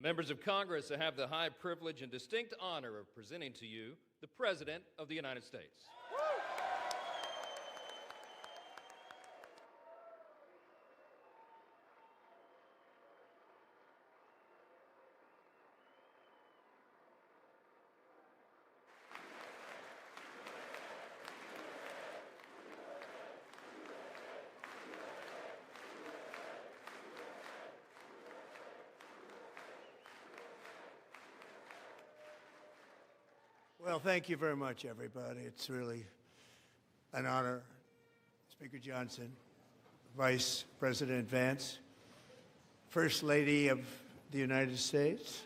Members of Congress, I have the high privilege and distinct honor of presenting to you the President of the United States. Well, thank you very much, everybody. It's really an honor. Speaker Johnson, Vice President Vance, First Lady of the United States,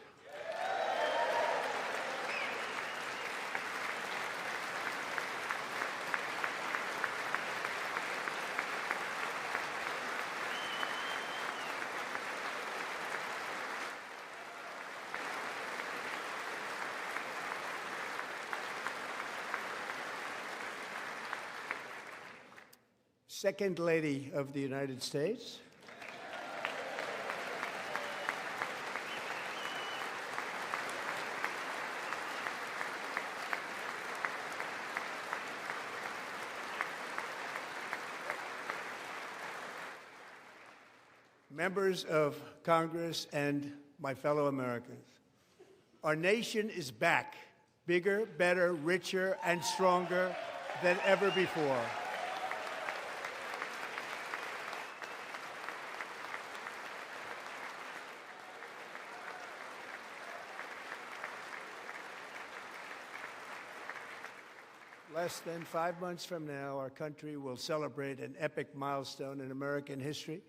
Second Lady of the United States, members of Congress, and my fellow Americans. Our nation is back, bigger, better, richer, and stronger than ever before. Less than 5 months from now, our country will celebrate an epic milestone in American history,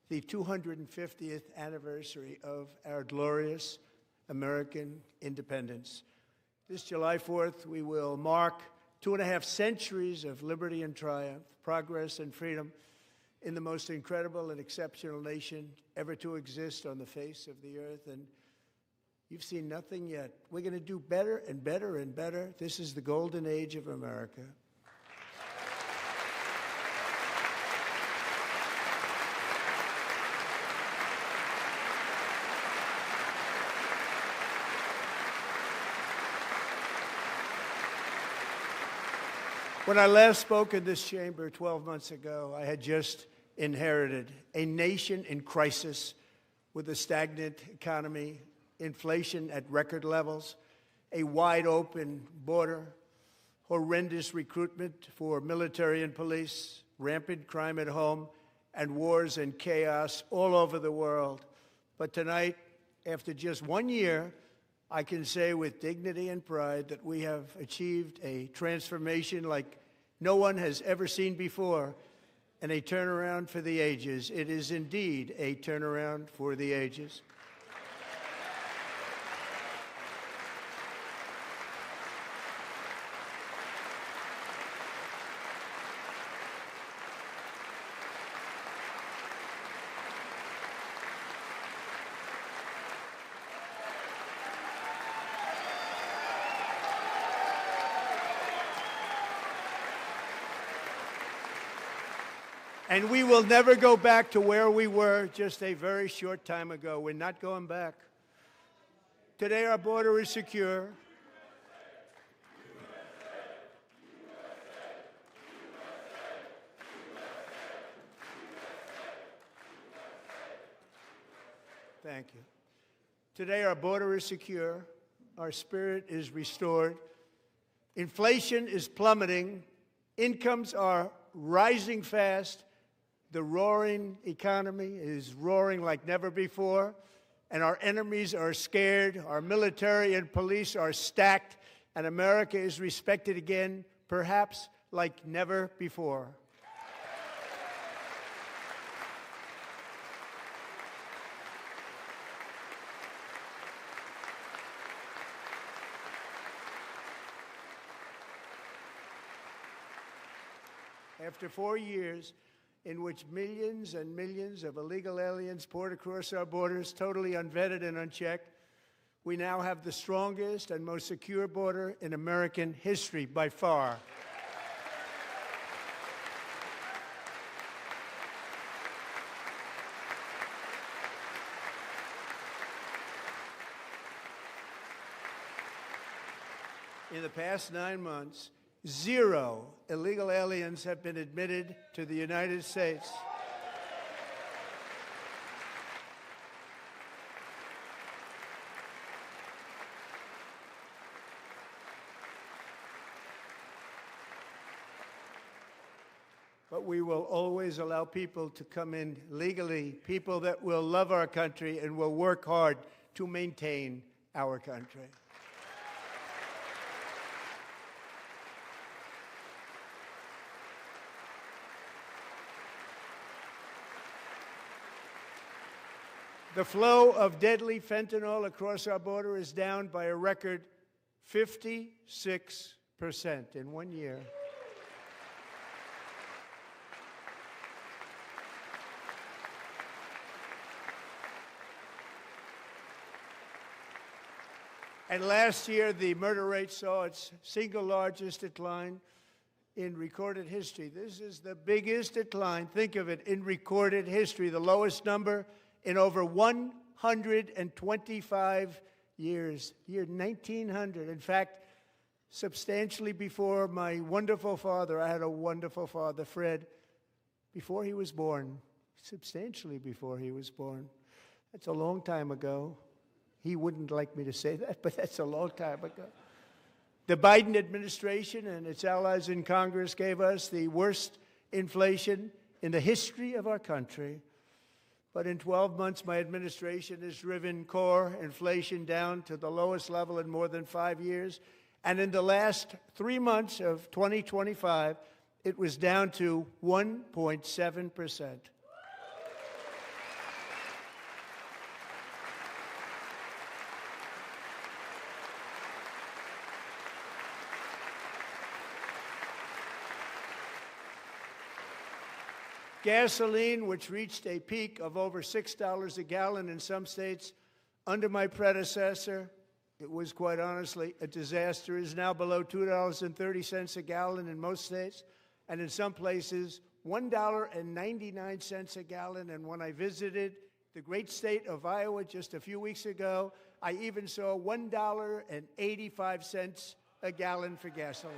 the 250th anniversary of our glorious American independence. This July 4th, we will mark 2.5 centuries of liberty and triumph, progress and freedom in the most incredible and exceptional nation ever to exist on the face of the earth. And you've seen nothing yet. We're going to do better and better and better. This is the golden age of America. When I last spoke in this chamber 12 months ago, I had just inherited a nation in crisis with a stagnant economy, inflation at record levels, a wide-open border, horrendous recruitment for military and police, rampant crime at home, and wars and chaos all over the world. But tonight, after just 1 year, I can say with dignity and pride that we have achieved a transformation like no one has ever seen before, and a turnaround for the ages. It is indeed a turnaround for the ages. And we will never go back to where we were just a very short time ago. We're not going back. Today, our border is secure. Thank you. Today, our border is secure. Our spirit is restored. Inflation is plummeting. Incomes are rising fast. The roaring economy is roaring like never before, and our enemies are scared, our military and police are stacked, and America is respected again, perhaps like never before. After 4 years in which millions and millions of illegal aliens poured across our borders, totally unvetted and unchecked, we now have the strongest and most secure border in American history by far. In the past 9 months, 0 illegal aliens have been admitted to the United States. But we will always allow people to come in legally, people that will love our country and will work hard to maintain our country. The flow of deadly fentanyl across our border is down by a record 56% in 1 year. And last year, the murder rate saw its single largest decline in recorded history. This is the biggest decline, think of it, in recorded history, the lowest number in over 125 years, year 1900. In fact, substantially before my wonderful father, I had a wonderful father, Fred, before he was born, substantially before he was born. That's a long time ago. He wouldn't like me to say that, but that's a long time ago. The Biden administration and its allies in Congress gave us the worst inflation in the history of our country. But in 12 months, my administration has driven core inflation down to the lowest level in more than 5 years. And in the last 3 months of 2025, it was down to 1.7%. Gasoline, which reached a peak of over $6 a gallon in some states under my predecessor, it was quite honestly a disaster, is now below $2.30 a gallon in most states, and in some places, $1.99 a gallon. And when I visited the great state of Iowa just a few weeks ago, I even saw $1.85 a gallon for gasoline.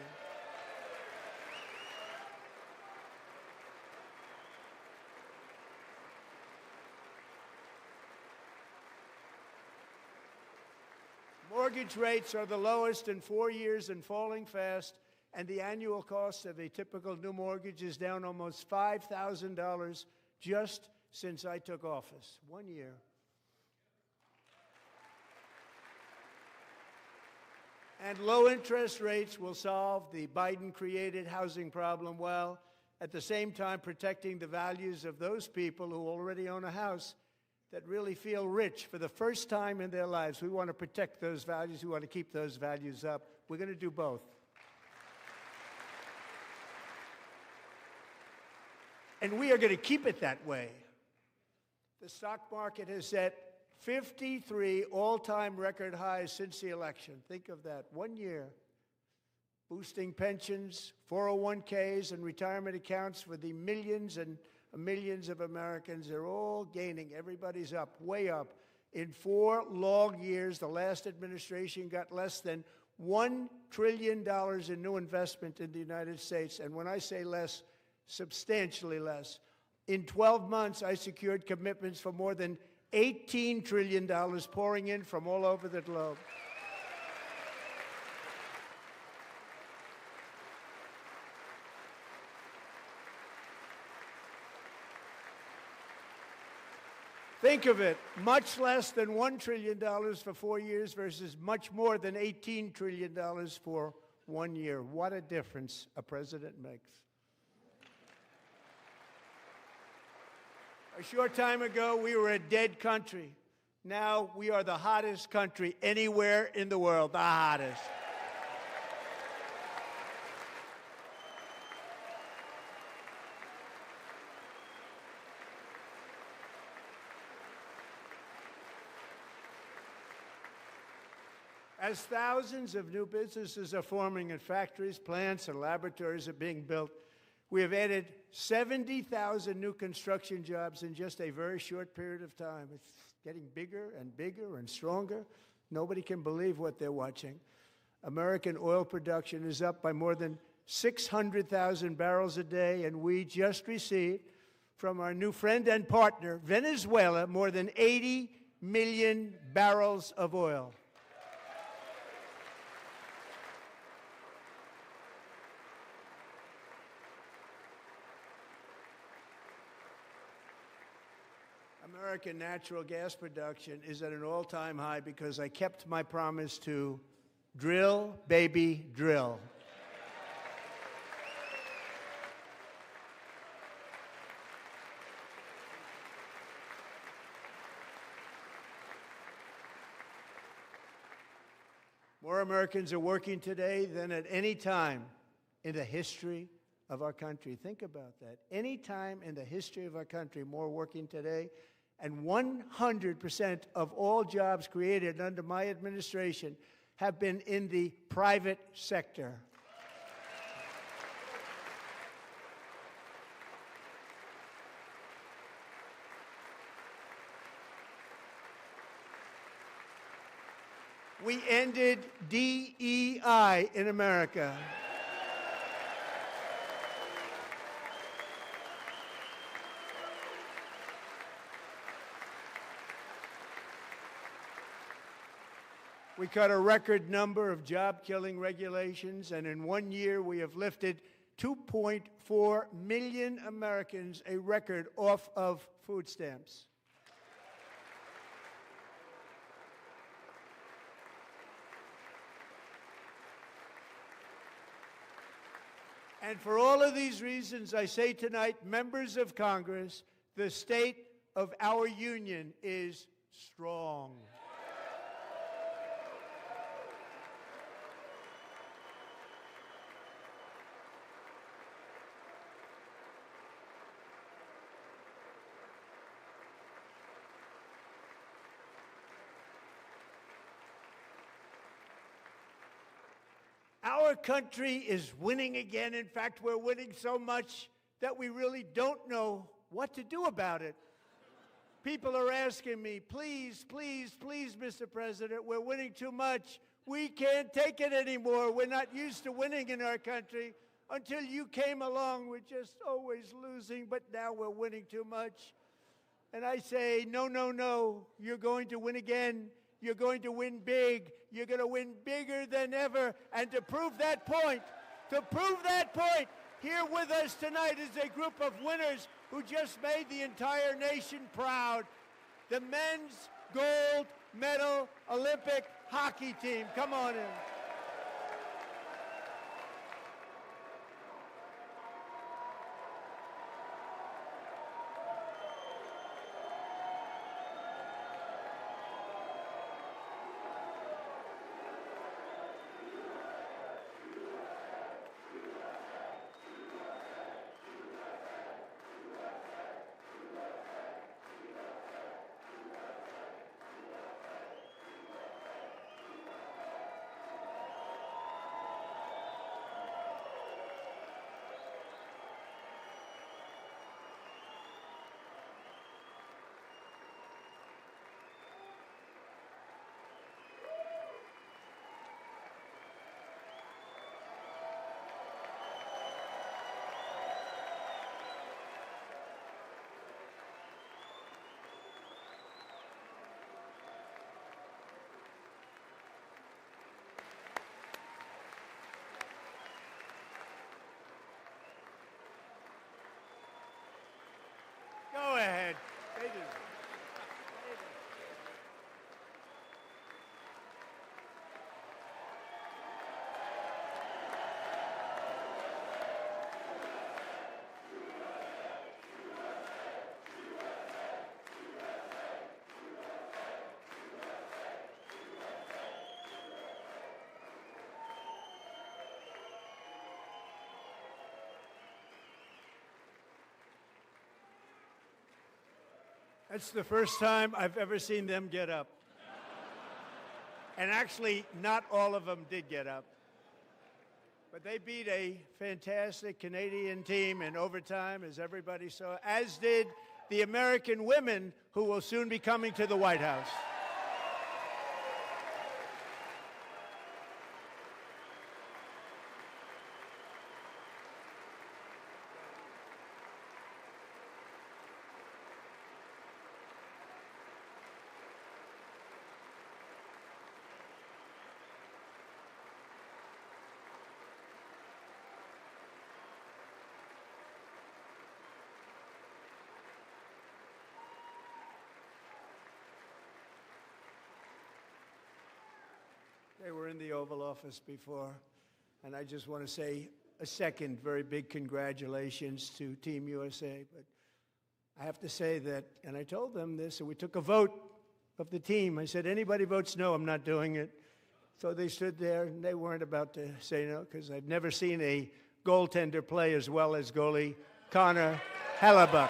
Mortgage rates are the lowest in 4 years and falling fast, and the annual cost of a typical new mortgage is down almost $5,000 just since I took office. 1 year. And low interest rates will solve the Biden-created housing problem while at the same time protecting the values of those people who already own a house that really feel rich for the first time in their lives. We want to protect those values. We want to keep those values up. We're going to do both. And we are going to keep it that way. The stock market has set 53 all-time record highs since the election. Think of that. 1 year. Boosting pensions, 401ks, and retirement accounts for the millions and millions of Americans. Are all gaining. Everybody's up, way up. In 4 long years, the last administration got less than $1 trillion in new investment in the United States. And when I say less, substantially less. In 12 months, I secured commitments for more than $18 trillion pouring in from all over the globe. Think of it, much less than $1 trillion for 4 years versus much more than $18 trillion for 1 year. What a difference a president makes. A short time ago, we were a dead country. Now we are the hottest country anywhere in the world, the hottest. As thousands of new businesses are forming and factories, plants, and laboratories are being built, we have added 70,000 new construction jobs in just a very short period of time. It's getting bigger and bigger and stronger. Nobody can believe what they're watching. American oil production is up by more than 600,000 barrels a day, and we just received from our new friend and partner, Venezuela, more than 80 million barrels of oil. American natural gas production is at an all-time high because I kept my promise to drill, baby, drill. More Americans are working today than at any time in the history of our country. Think about that. Any time in the history of our country, more working today. And 100% of all jobs created under my administration have been in the private sector. We ended DEI in America. We cut a record number of job-killing regulations, and in 1 year we have lifted 2.4 million Americans, a record, off of food stamps. And for all of these reasons, I say tonight, members of Congress, the state of our union is strong. Our country is winning again. In fact, we're winning so much that we really don't know what to do about it. People are asking me, please, please, please, Mr. President, we're winning too much. We can't take it anymore. We're not used to winning in our country. Until you came along, we're just always losing, but now we're winning too much. And I say, no, no, no, you're going to win again. You're going to win big. You're going to win bigger than ever. And to prove that point, here with us tonight is a group of winners who just made the entire nation proud. The men's gold medal Olympic hockey team. Come on in. Go ahead. They do. That's the first time I've ever seen them get up. And actually, not all of them did get up. But they beat a fantastic Canadian team in overtime, as everybody saw, as did the American women who will soon be coming to the White House. They were in the Oval Office before, and I just want to say a second very big congratulations to Team USA. But I have to say that, and I told them this, and we took a vote of the team. I said, anybody votes no, I'm not doing it. So they stood there, and they weren't about to say no, because I've never seen a goaltender play as well as goalie Connor Hellebuck.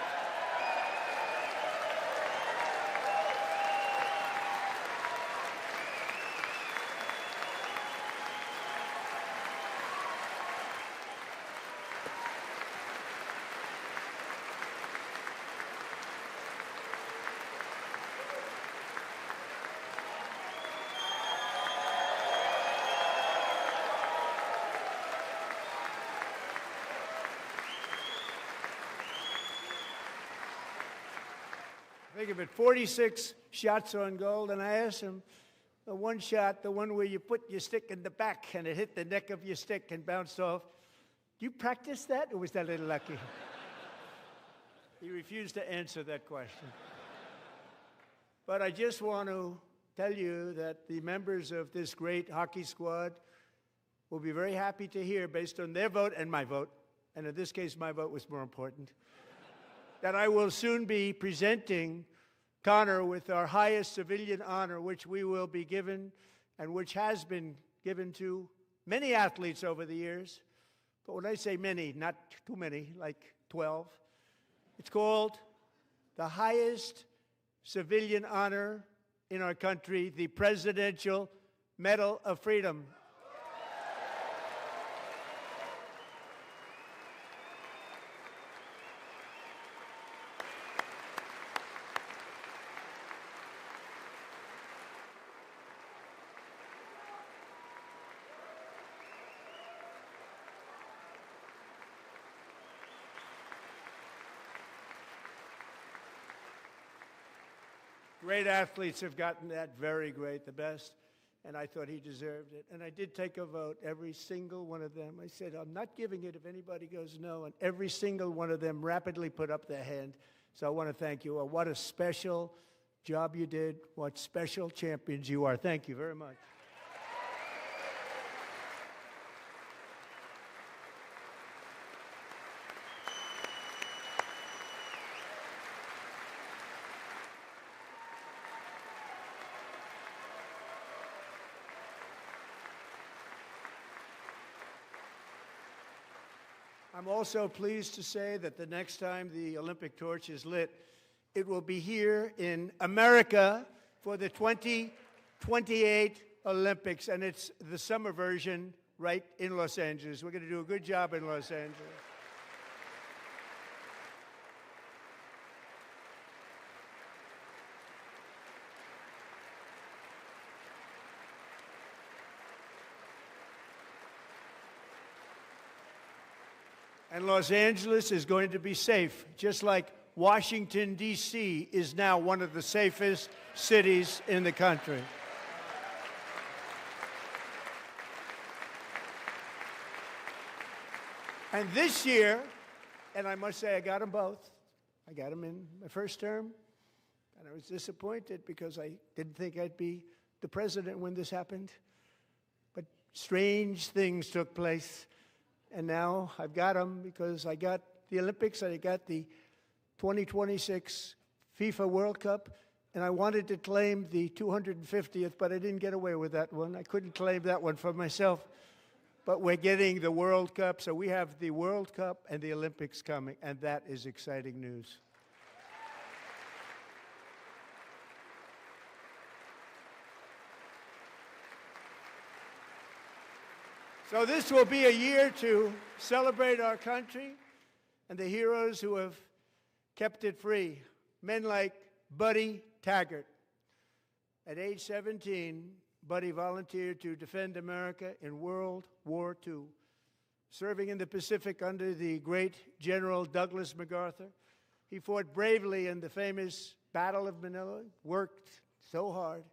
Think of it, 46 shots on goal, and I asked him, the one shot, the one where you put your stick in the back and it hit the neck of your stick and bounced off, do you practice that, or was that a little lucky? He refused to answer that question. But I just want to tell you that the members of this great hockey squad will be very happy to hear, based on their vote and my vote, and in this case my vote was more important, that I will soon be presenting Connor with our highest civilian honor, which we will be given and which has been given to many athletes over the years. But when I say many, not too many, like 12, it's called the highest civilian honor in our country, the Presidential Medal of Freedom. Great athletes have gotten that, very great, the best, and I thought he deserved it. And I did take a vote, every single one of them. I said, I'm not giving it if anybody goes no, and every single one of them rapidly put up their hand. So I want to thank you all. What a special job you did. What special champions you are. Thank you very much. I'm also pleased to say that the next time the Olympic torch is lit, it will be here in America for the 2028 Olympics, and it's the summer version right in Los Angeles. We're going to do a good job in Los Angeles. And Los Angeles is going to be safe, just like Washington, D.C. is now one of the safest cities in the country. And this year, and I must say I got them both. I got them in my first term, and I was disappointed because I didn't think I'd be the president when this happened. But strange things took place. And now I've got them because I got the Olympics and I got the 2026 FIFA World Cup, and I wanted to claim the 250th, but I didn't get away with that one. I couldn't claim that one for myself. But we're getting the World Cup, so we have the World Cup and the Olympics coming, and that is exciting news. So this will be a year to celebrate our country and the heroes who have kept it free. Men like Buddy Taggart. At age 17, Buddy volunteered to defend America in World War II, serving in the Pacific under the great General Douglas MacArthur. He fought bravely in the famous Battle of Manila, worked so hard.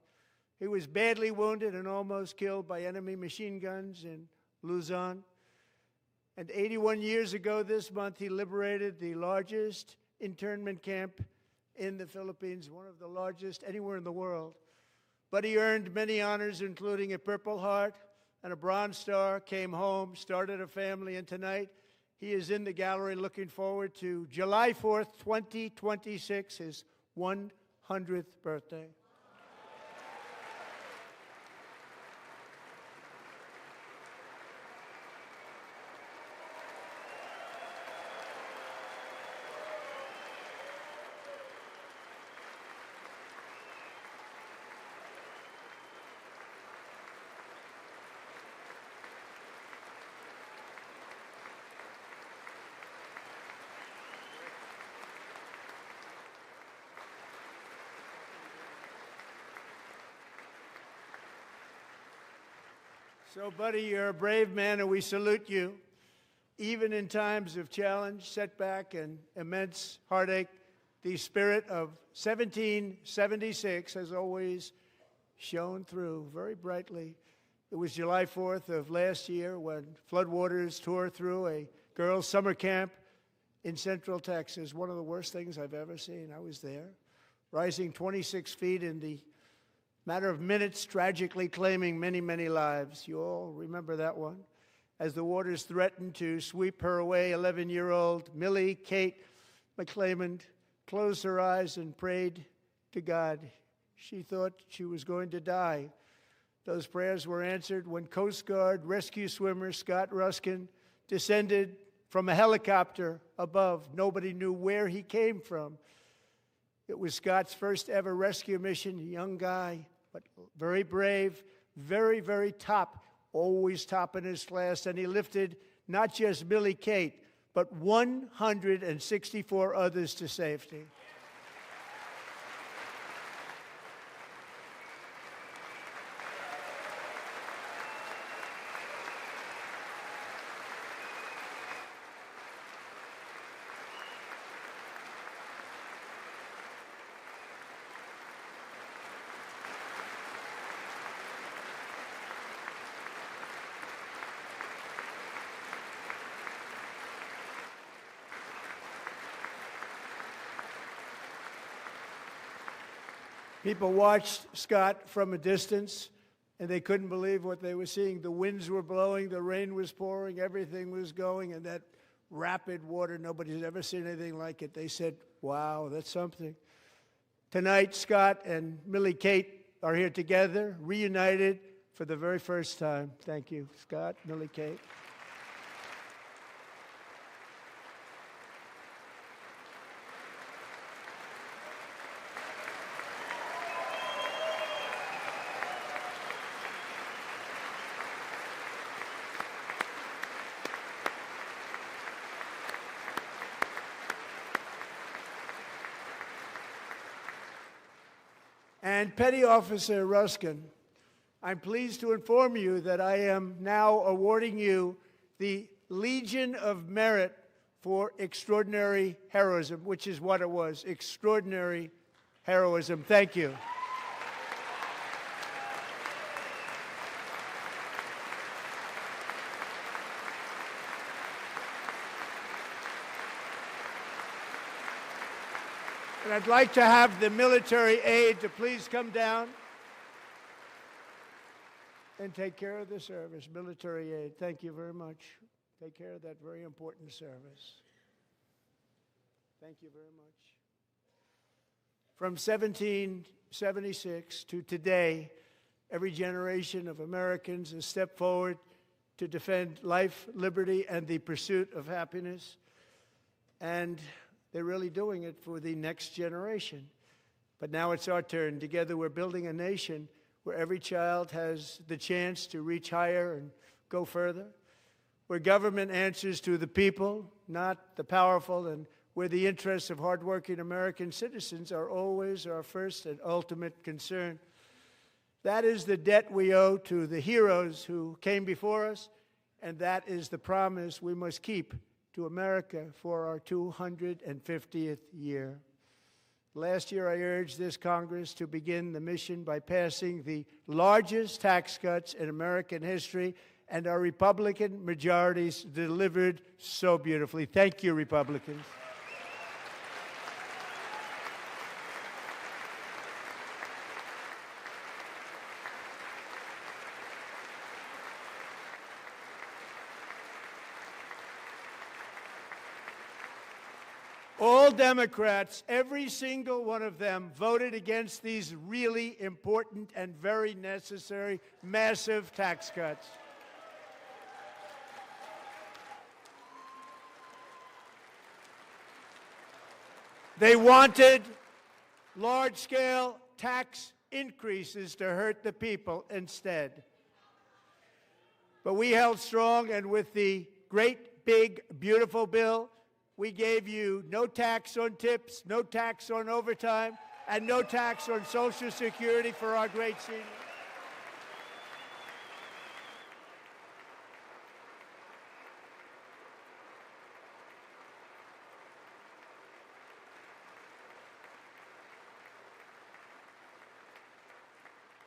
He was badly wounded and almost killed by enemy machine guns in Luzon. And 81 years ago this month, he liberated the largest internment camp in the Philippines, one of the largest anywhere in the world, But he earned many honors, including a Purple Heart and a Bronze Star, came home, started a family, and tonight he is in the gallery looking forward to July 4th, 2026, his 100th birthday. So, buddy, you're a brave man, and we salute you. Even in times of challenge, setback, and immense heartache, the spirit of 1776 has always shone through very brightly. It was July 4th of last year when floodwaters tore through a girls' summer camp in Central Texas, one of the worst things I've ever seen. I was there, rising 26 feet in the matter of minutes, tragically claiming many, many lives. You all remember that one. As the waters threatened to sweep her away, 11-year-old Millie Kate McClelland closed her eyes and prayed to God. She thought she was going to die. Those prayers were answered when Coast Guard rescue swimmer Scott Ruskin descended from a helicopter above. Nobody knew where he came from. It was Scott's first ever rescue mission, a young guy, but very brave, very, very top, always top in his class. And he lifted not just Millie Kate, but 164 others to safety. People watched Scott from a distance, and they couldn't believe what they were seeing. The winds were blowing, the rain was pouring, everything was going, and that rapid water, nobody's ever seen anything like it. They said, wow, that's something. Tonight, Scott and Millie Kate are here together, reunited for the very first time. Thank you, Scott, Millie Kate. And Petty Officer Ruskin, I'm pleased to inform you that I am now awarding you the Legion of Merit for extraordinary heroism, which is what it was, extraordinary heroism. Thank you. And I'd like to have the military aide to please come down and take care of the service. Military aide, thank you very much. Take care of that very important service. Thank you very much. From 1776 to today, every generation of Americans has stepped forward to defend life, liberty, and the pursuit of happiness. And they're really doing it for the next generation. But now it's our turn. Together we're building a nation where every child has the chance to reach higher and go further, where government answers to the people, not the powerful, and where the interests of hardworking American citizens are always our first and ultimate concern. That is the debt we owe to the heroes who came before us, and that is the promise we must keep to America for our 250th year. Last year, I urged this Congress to begin the mission by passing the largest tax cuts in American history, and our Republican majorities delivered so beautifully. Thank you, Republicans. All Democrats, every single one of them, voted against these really important and very necessary massive tax cuts. They wanted large-scale tax increases to hurt the people instead. But we held strong, and with the great, big, beautiful bill, we gave you no tax on tips, no tax on overtime, and no tax on Social Security for our great seniors.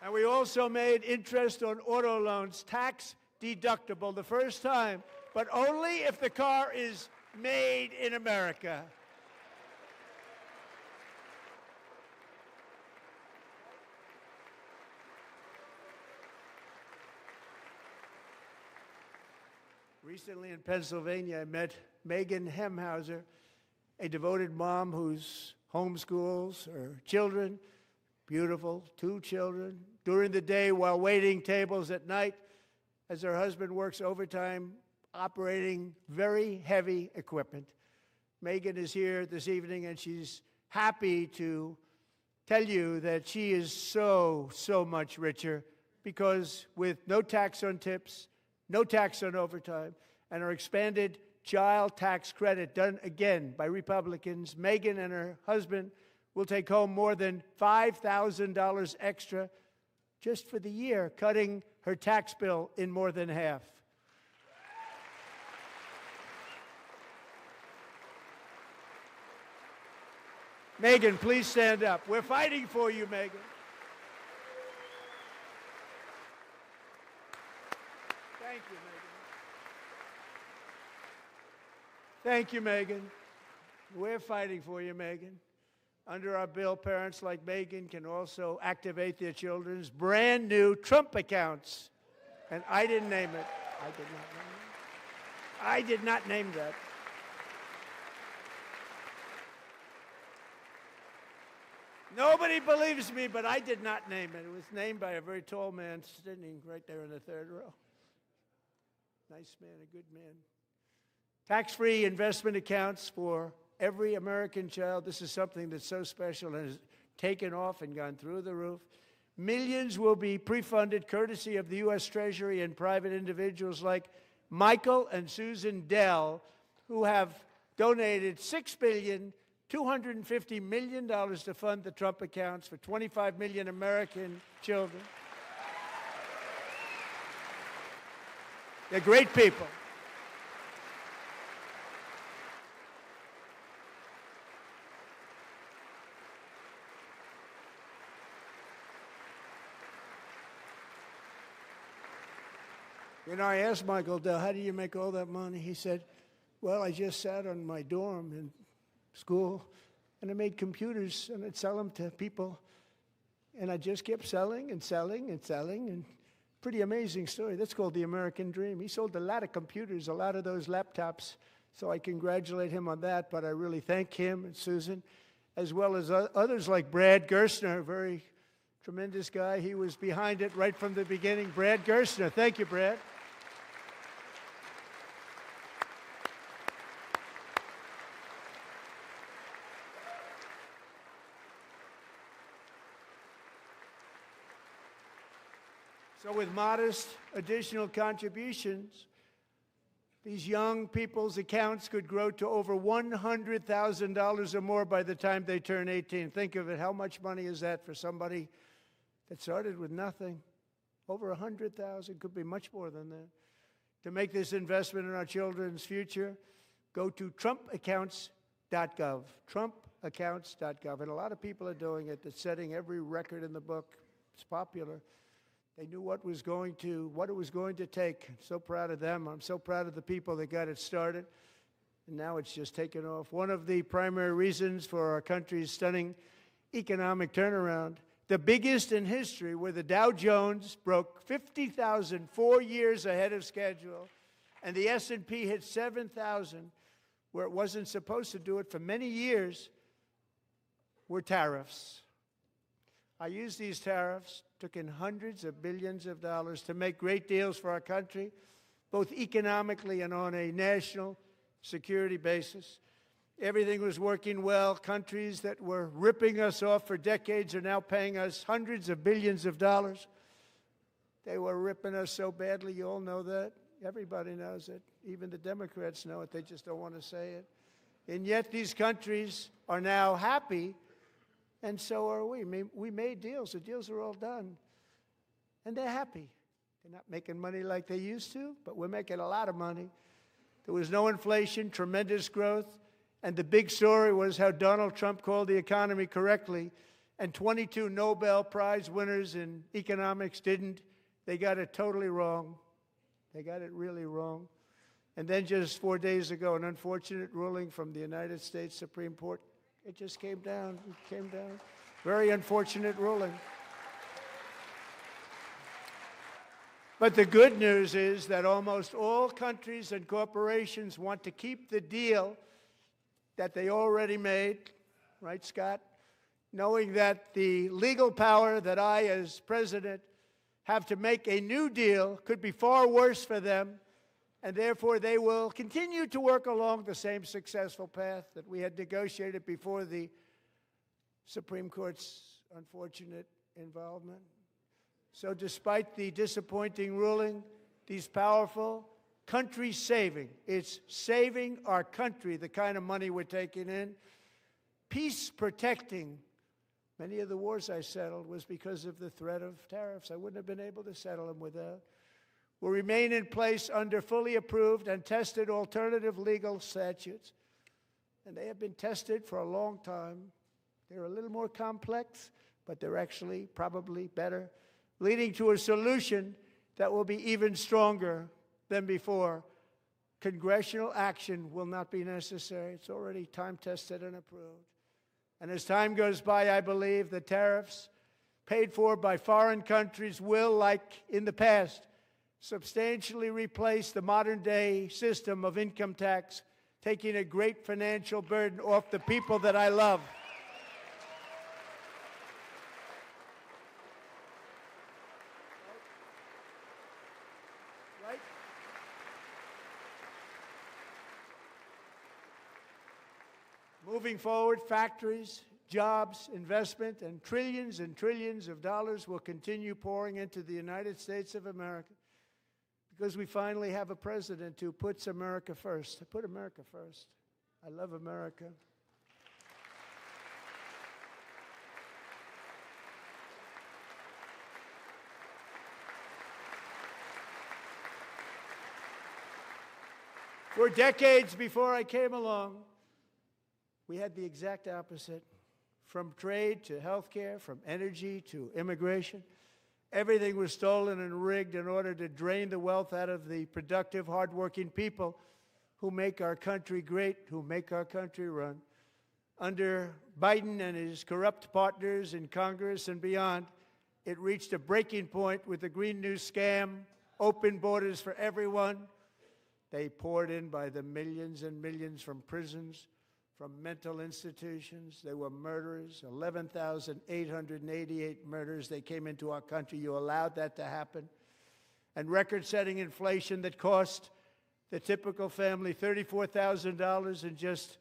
And we also made interest on auto loans tax deductible the first time, but only if the car is made in America. Recently in Pennsylvania, I met Megan Hemhauser, a devoted mom who's homeschools her children, beautiful, 2 children, during the day while waiting tables at night as her husband works overtime operating very heavy equipment. Megan is here this evening, and she's happy to tell you that she is so much richer because with no tax on tips, no tax on overtime, and our expanded child tax credit done again by Republicans, Megan and her husband will take home more than $5,000 extra just for the year, cutting her tax bill in more than half. Megan, please stand up. We're fighting for you, Megan. Thank you, Megan. Thank you, Megan. We're fighting for you, Megan. Under our bill, parents like Megan can also activate their children's brand new Trump accounts. And I didn't name it. I did not name that. Nobody believes me, but I did not name it. It was named by a very tall man sitting right there in the third row. Nice man, a good man. Tax-free investment accounts for every American child. This is something that's so special and has taken off and gone through the roof. Millions will be pre-funded courtesy of the U.S. Treasury and private individuals like Michael and Susan Dell, who have donated $6.25 billion to fund the Trump accounts for 25 million American children. They're great people. You know, I asked Michael Dell, how do you make all that money? He said, well, I just sat on my dorm in school, and I made computers, and I'd sell them to people. And I just kept selling and selling and selling, and pretty amazing story. That's called the American dream. He sold a lot of computers, a lot of those laptops, so I congratulate him on that, but I really thank him and Susan, as well as others like Brad Gerstner, a very tremendous guy. He was behind it right from the beginning. Brad Gerstner. Thank you, Brad. So with modest additional contributions, these young people's accounts could grow to over $100,000 or more by the time they turn 18. Think of it. How much money is that for somebody that started with nothing? Over $100,000, could be much more than that. To make this investment in our children's future, go to trumpaccounts.gov, trumpaccounts.gov. And a lot of people are doing it. It's setting every record in the book. It's popular. They knew what it was going to take. I'm so proud of them. I'm so proud of the people that got it started. And now it's just taken off. One of the primary reasons for our country's stunning economic turnaround, the biggest in history, where the Dow Jones broke 50,000 4 years ahead of schedule, and the S&P hit 7,000, where it wasn't supposed to do it for many years, were tariffs. I used these tariffs, took in hundreds of billions of dollars to make great deals for our country, both economically and on a national security basis. Everything was working well. Countries that were ripping us off for decades are now paying us hundreds of billions of dollars. They were ripping us so badly, you all know that. Everybody knows it. Even the Democrats know it. They just don't want to say it. And yet these countries are now happy, and so are we. We made deals. The deals are all done. And they're happy. They're not making money like they used to, but we're making a lot of money. There was no inflation, tremendous growth, and the big story was how Donald Trump called the economy correctly, and 22 Nobel Prize winners in economics didn't. They got it totally wrong. They got it really wrong. And then just 4 days ago, an unfortunate ruling from the United States Supreme Court. It just came down. It came down. Very unfortunate ruling. But the good news is that almost all countries and corporations want to keep the deal that they already made, right, Scott? Knowing that the legal power that I, as president, have to make a new deal could be far worse for them, and therefore they will continue to work along the same successful path that we had negotiated before the Supreme Court's unfortunate involvement. So despite the disappointing ruling, these powerful, country-saving, it's saving our country, the kind of money we're taking in, peace-protecting. Many of the wars I settled was because of the threat of tariffs. I wouldn't have been able to settle them without. Will remain in place under fully approved and tested alternative legal statutes. And they have been tested for a long time. They're a little more complex, but they're actually probably better, leading to a solution that will be even stronger than before. Congressional action will not be necessary. It's already time-tested and approved. And as time goes by, I believe the tariffs paid for by foreign countries will, like in the past, substantially replace the modern-day system of income tax, taking a great financial burden off the people that I love. Right? Moving forward, factories, jobs, investment, and trillions of dollars will continue pouring into the United States of America because we finally have a president who puts America first. I put America first. I love America. For decades before I came along, we had the exact opposite. From trade to health care, from energy to immigration, everything was stolen and rigged in order to drain the wealth out of the productive, hardworking people who make our country great, who make our country run. Under Biden and his corrupt partners in Congress and beyond, it reached a breaking point with the Green New Scam, open borders for everyone. They poured in by the millions and millions from prisons, from mental institutions. They were murderers, 11,888 murders. They came into our country. You allowed that to happen. And record-setting inflation that cost the typical family $34,000 in just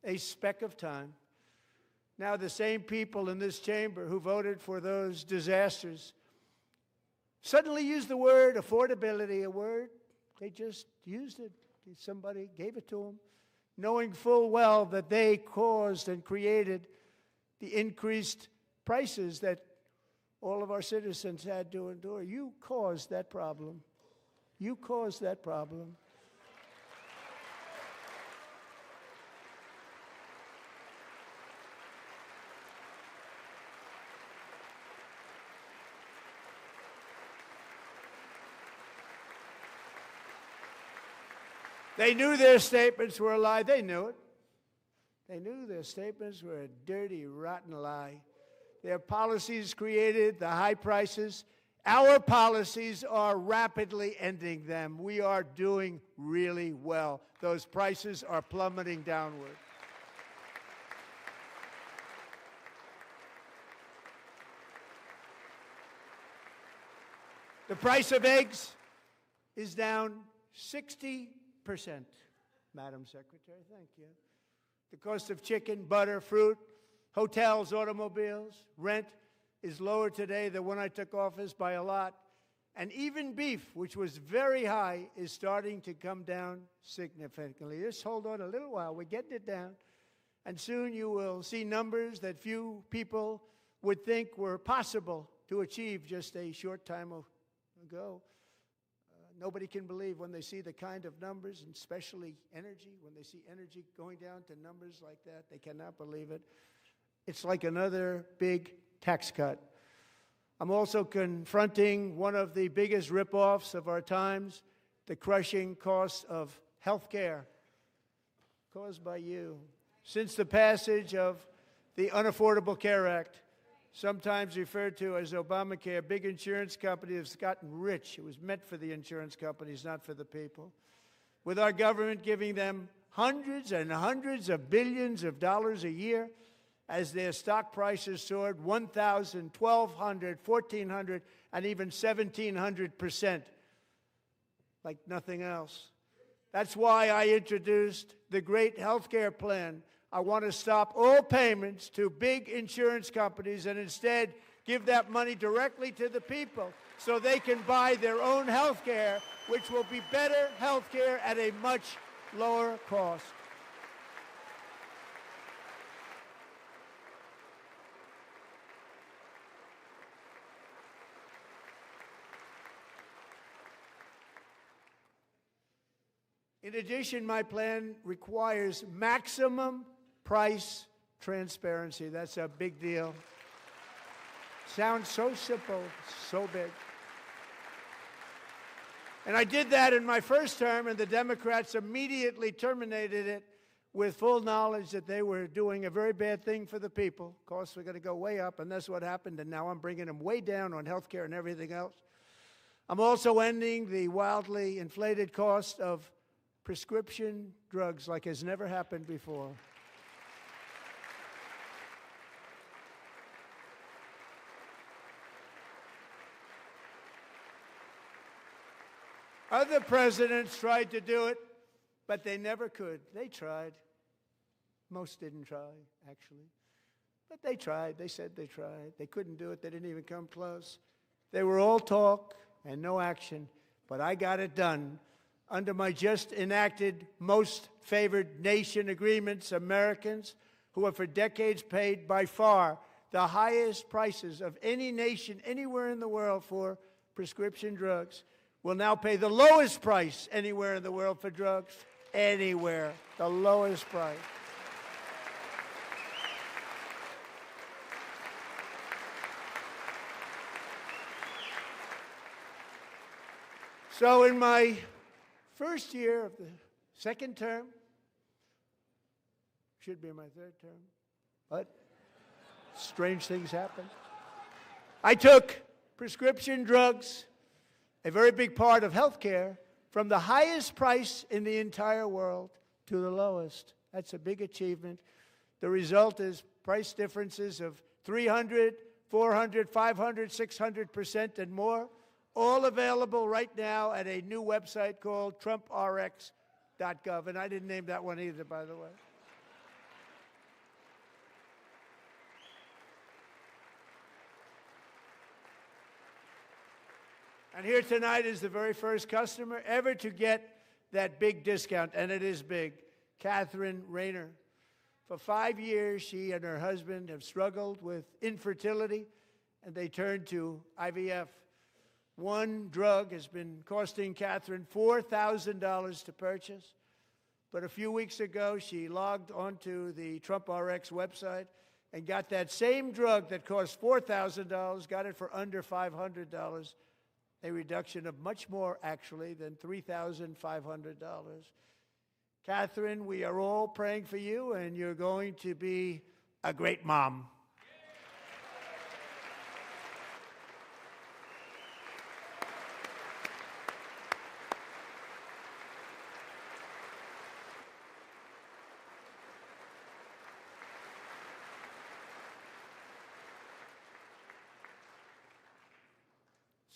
a speck of time. Now the same people in this chamber who voted for those disasters suddenly use the word affordability, a word. They just used it. Somebody gave it to them, knowing full well that they caused and created the increased prices that all of our citizens had to endure. You caused that problem. You caused that problem. They knew their statements were a lie. They knew it. They knew their statements were a dirty, rotten lie. Their policies created the high prices Our policies are rapidly ending them. We are doing really well. Those prices are plummeting downward. The price of eggs is down 60%, Madam Secretary. Thank you. The cost of chicken, butter, fruit, hotels, automobiles, rent is lower today than when I took office by a lot. And even beef, which was very high, is starting to come down significantly. Just hold on a little while. We're getting it down. And soon you will see numbers that few people would think were possible to achieve just a short time ago. Nobody can believe when they see the kind of numbers, and especially energy, when they see energy going down to numbers like that, they cannot believe it. It's like another big tax cut. I'm also confronting one of the biggest ripoffs of our times, the crushing cost of health care caused by you. Since the passage of the Unaffordable Care Act, sometimes referred to as Obamacare, big insurance companies have gotten rich. It was meant for the insurance companies, not for the people. With our government giving them hundreds and hundreds of billions of dollars a year as their stock prices soared 1,000, 1,200, 1,400, and even 1,700%, like nothing else. That's why I introduced the great health care plan. I want to stop all payments to big insurance companies and instead give that money directly to the people so they can buy their own health care, which will be better health care at a much lower cost. In addition, my plan requires maximum price transparency. That's a big deal. Sounds so simple, so big. And I did that in my first term, and the Democrats immediately terminated it with full knowledge that they were doing a very bad thing for the people. Costs were going to go way up, and that's what happened, and now I'm bringing them way down on health care and everything else. I'm also ending the wildly inflated cost of prescription drugs like has never happened before. Other presidents tried to do it, but they never could. They tried. Most didn't try, actually. But they tried. They said they tried. They couldn't do it. They didn't even come close. They were all talk and no action, but I got it done. Under my just enacted most favored nation agreements, Americans who have for decades paid by far the highest prices of any nation anywhere in the world for prescription drugs will now pay the lowest price anywhere in the world for drugs. Anywhere, the lowest price. So in my first year of the second term, should be my third term, but strange things happen. I took prescription drugs, a very big part of health care, from the highest price in the entire world to the lowest. That's a big achievement. The result is price differences of 300, 400, 500, 600% and more, all available right now at a new website called TrumpRx.gov. And I didn't name that one either, by the way. And here tonight is the very first customer ever to get that big discount, and it is big, Catherine Rayner. For 5 years, she and her husband have struggled with infertility, and they turned to IVF. One drug has been costing Catherine $4,000 to purchase, but a few weeks ago, she logged onto the TrumpRx website and got that same drug that cost $4,000, got it for under $500. A reduction of much more, actually, than $3,500. Catherine, we are all praying for you, and you're going to be a great mom.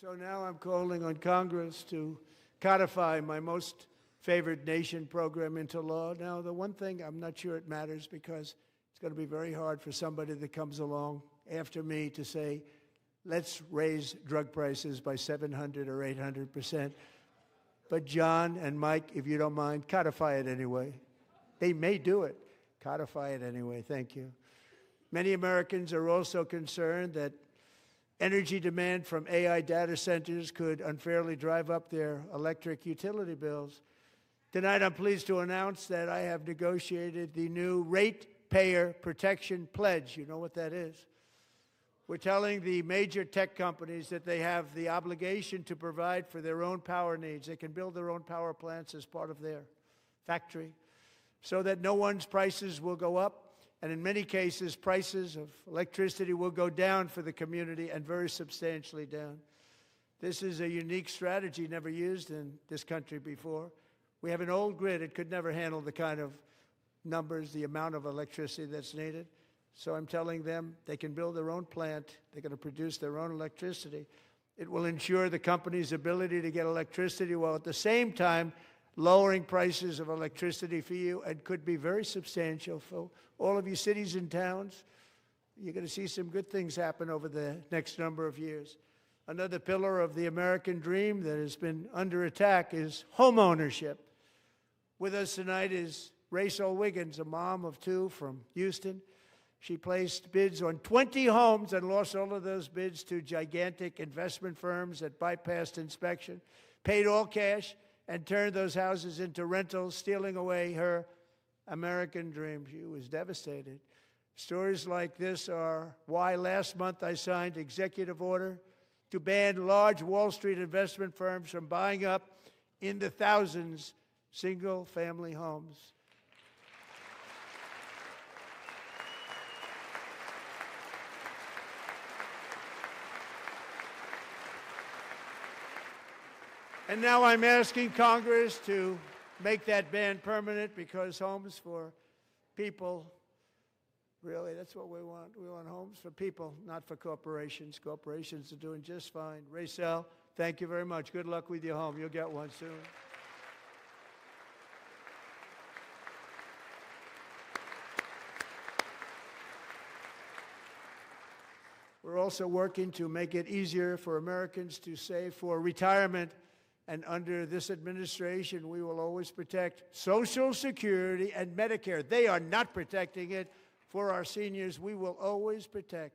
So now I'm calling on Congress to codify my most favored nation program into law. Now, the one thing, I'm not sure it matters because it's going to be very hard for somebody that comes along after me to say, let's raise drug prices by 700 or 800%. But John and Mike, if you don't mind, codify it anyway. They may do it. Codify it anyway. Thank you. Many Americans are also concerned that energy demand from AI data centers could unfairly drive up their electric utility bills. Tonight, I'm pleased to announce that I have negotiated the new Ratepayer Protection Pledge. You know what that is? We're telling the major tech companies that they have the obligation to provide for their own power needs. They can build their own power plants as part of their factory so that no one's prices will go up. And in many cases, prices of electricity will go down for the community and very substantially down. This is a unique strategy never used in this country before. We have an old grid. It could never handle the kind of numbers, the amount of electricity that's needed. So I'm telling them they can build their own plant. They're going to produce their own electricity. It will ensure the company's ability to get electricity while at the same time lowering prices of electricity for you, and could be very substantial for all of you cities and towns. You're going to see some good things happen over the next number of years. Another pillar of the American dream that has been under attack is home ownership. With us tonight is Rachel Wiggins, a mom of two from Houston. She placed bids on 20 homes and lost all of those bids to gigantic investment firms that bypassed inspection, paid all cash, and turned those houses into rentals, stealing away her American dream. She was devastated. Stories like this are why last month I signed executive order to ban large Wall Street investment firms from buying up in the thousands single-family homes. And now I'm asking Congress to make that ban permanent, because homes for people, really, that's what we want. We want homes for people, not for corporations. Corporations are doing just fine. Rachel, thank you very much. Good luck with your home. You'll get one soon. We're also working to make it easier for Americans to save for retirement. And under this administration, we will always protect Social Security and Medicare. They are not protecting it for our seniors. We will always protect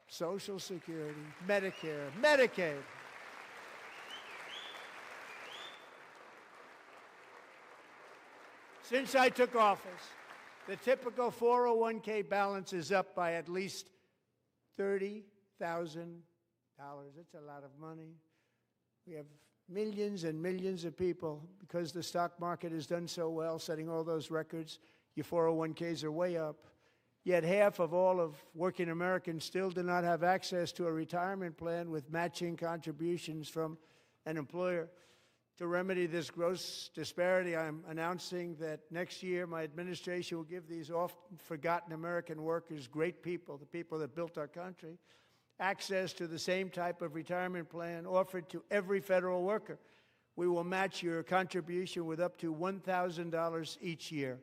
Social Security, Medicare, Medicaid. Since I took office, the typical 401k balance is up by at least $30,000. It's a lot of money. We have millions and millions of people, because the stock market has done so well, setting all those records. Your 401ks are way up. Yet half of all of working Americans still do not have access to a retirement plan with matching contributions from an employer. To remedy this gross disparity, I'm announcing that next year my administration will give these often forgotten American workers, great people, the people that built our country, access to the same type of retirement plan offered to every federal worker. We will match your contribution with up to $1,000 each year.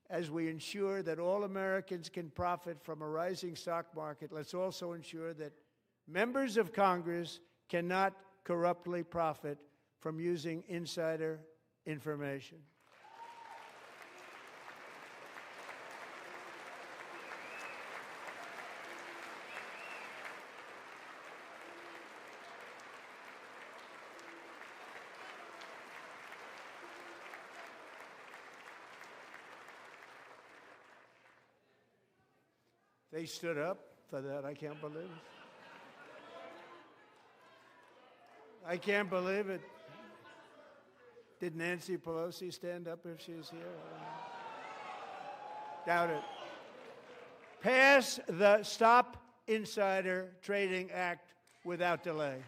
As we ensure that all Americans can profit from a rising stock market, let's also ensure that members of Congress cannot corruptly profit from using insider information. They stood up for that. I can't believe it. I can't believe it. Did Nancy Pelosi stand up if she's here? Doubt it. Pass the Stop Insider Trading Act without delay.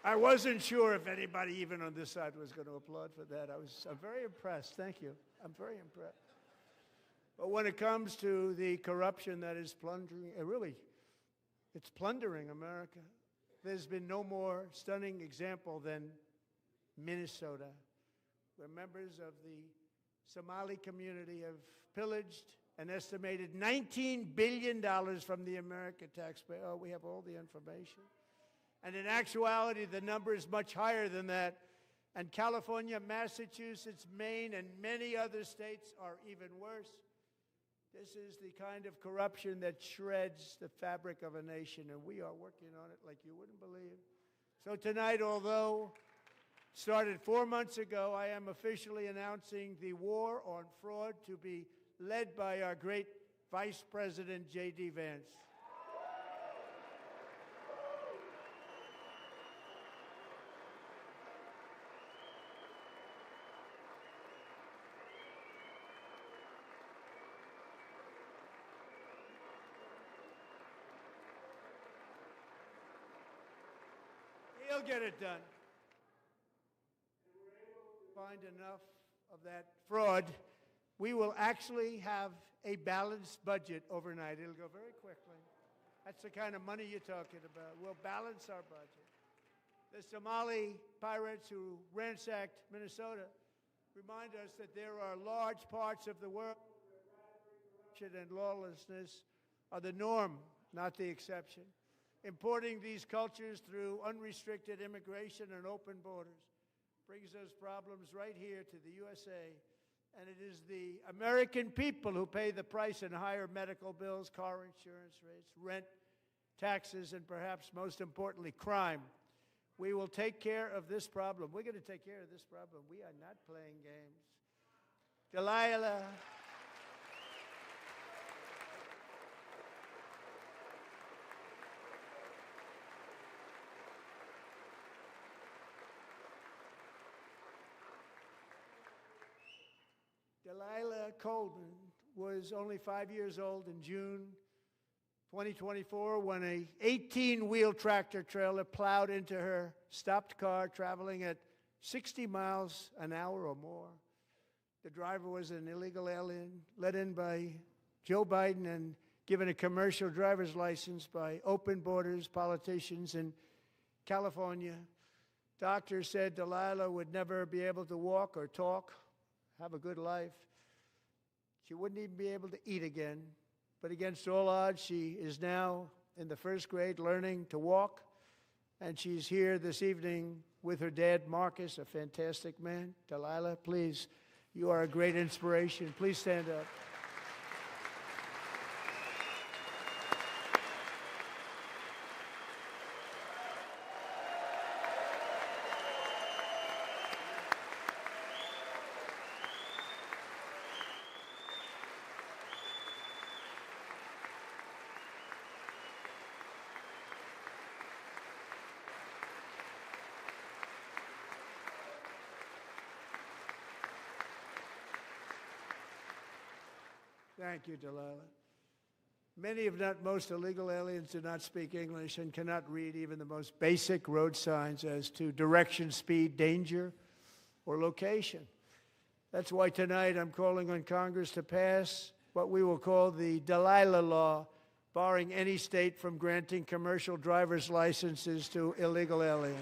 I wasn't sure if anybody even on this side was going to applaud for that. I'm very impressed. Thank you. I'm very impressed. But when it comes to the corruption that is plundering, it's plundering America. There's been no more stunning example than Minnesota, where members of the Somali community have pillaged an estimated $19 billion from the American taxpayer. Oh, we have all the information. And in actuality, the number is much higher than that. And California, Massachusetts, Maine, and many other states are even worse. This is the kind of corruption that shreds the fabric of a nation, and we are working on it like you wouldn't believe. So tonight, although it started 4 months ago, I am officially announcing the war on fraud to be led by our great Vice President, J.D. Vance. He'll get it done. If we're able to find enough of that fraud, we will actually have a balanced budget overnight. It'll go very quickly. That's the kind of money you're talking about. We'll balance our budget. The Somali pirates who ransacked Minnesota remind us that there are large parts of the world where corruption and lawlessness are the norm, not the exception. Importing these cultures through unrestricted immigration and open borders brings those problems right here to the USA. And it is the American people who pay the price in higher medical bills, car insurance rates, rent, taxes, and perhaps most importantly, crime. We will take care of this problem. We're going to take care of this problem. We are not playing games. Delilah. Delilah Coleman was only 5 years old in June 2024 when an 18-wheel tractor trailer plowed into her stopped car traveling at 60 miles an hour or more. The driver was an illegal alien let in by Joe Biden and given a commercial driver's license by open borders politicians in California. Doctors said Delilah would never be able to walk or talk, have a good life. She wouldn't even be able to eat again. But against all odds, she is now in the first grade learning to walk. And she's here this evening with her dad, Marcus, a fantastic man. Delilah, please, you are a great inspiration. Please stand up. Thank you, Delilah. Many, if not most, illegal aliens do not speak English and cannot read even the most basic road signs as to direction, speed, danger, or location. That's why tonight I'm calling on Congress to pass what we will call the Delilah Law, barring any state from granting commercial driver's licenses to illegal aliens.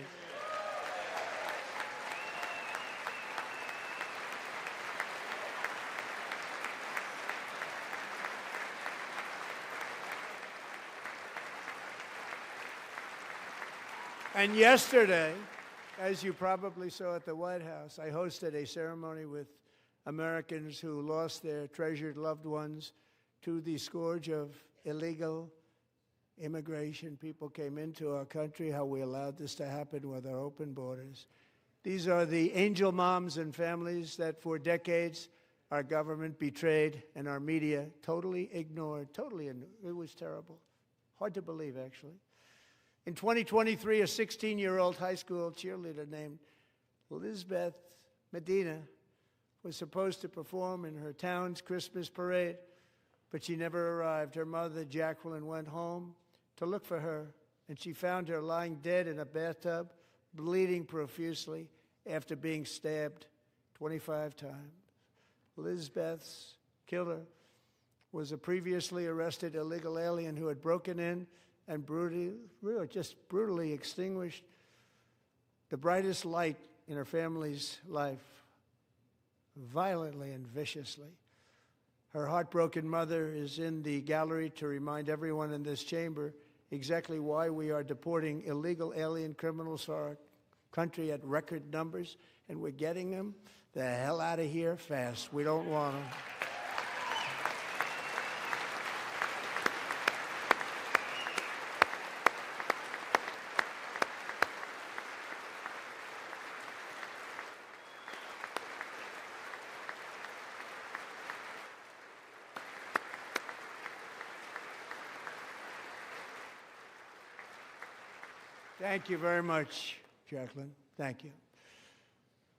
And yesterday, as you probably saw at the White House, I hosted a ceremony with Americans who lost their treasured loved ones to the scourge of illegal immigration. People came into our country, how we allowed this to happen with our open borders. These are the angel moms and families that for decades our government betrayed and our media totally ignored. It was terrible. Hard to believe, actually. In 2023, a 16-year-old high school cheerleader named Elizabeth Medina was supposed to perform in her town's Christmas parade, but she never arrived. Her mother, Jacqueline, went home to look for her, and she found her lying dead in a bathtub, bleeding profusely after being stabbed 25 times. Lizbeth's killer was a previously arrested illegal alien who had broken in and brutally extinguished the brightest light in her family's life, violently and viciously. Her heartbroken mother is in the gallery to remind everyone in this chamber exactly why we are deporting illegal alien criminals to our country at record numbers, and we're getting them the hell out of here fast. We don't want them. Thank you very much, Jacqueline. Thank you.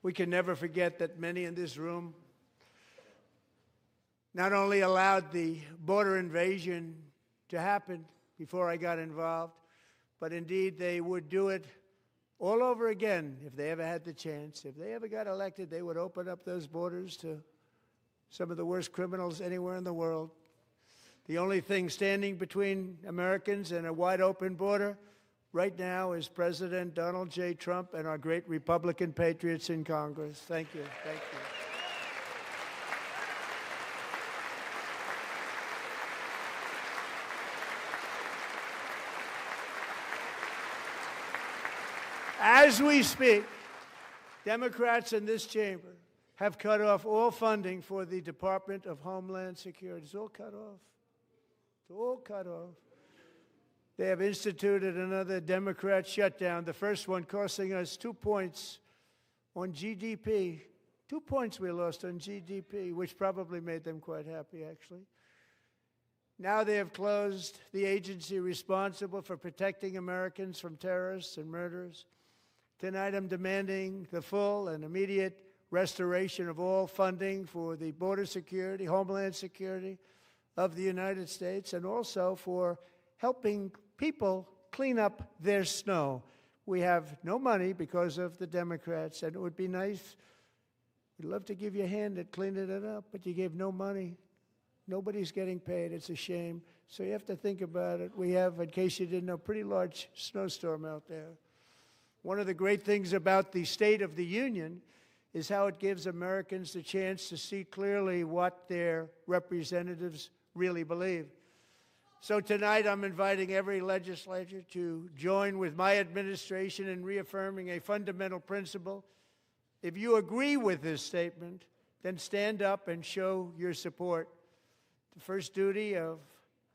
We can never forget that many in this room not only allowed the border invasion to happen before I got involved, but indeed they would do it all over again if they ever had the chance. If they ever got elected, they would open up those borders to some of the worst criminals anywhere in the world. The only thing standing between Americans and a wide open border right now is President Donald J. Trump and our great Republican patriots in Congress. Thank you. Thank you. As we speak, Democrats in this chamber have cut off all funding for the Department of Homeland Security. It's all cut off. It's all cut off. They have instituted another Democrat shutdown, the first one costing us 2 points on GDP. 2 points we lost on GDP, which probably made them quite happy, actually. Now they have closed the agency responsible for protecting Americans from terrorists and murderers. Tonight I'm demanding the full and immediate restoration of all funding for the border security, homeland security of the United States, and also for helping people clean up their snow. We have no money because of the Democrats, and it would be nice. We'd love to give you a hand at cleaning it up, but you gave no money. Nobody's getting paid. It's a shame. So you have to think about it. We have, in case you didn't know, a pretty large snowstorm out there. One of the great things about the State of the Union is how it gives Americans the chance to see clearly what their representatives really believe. So tonight I'm inviting every legislator to join with my administration in reaffirming a fundamental principle. If you agree with this statement, then stand up and show your support. The first duty of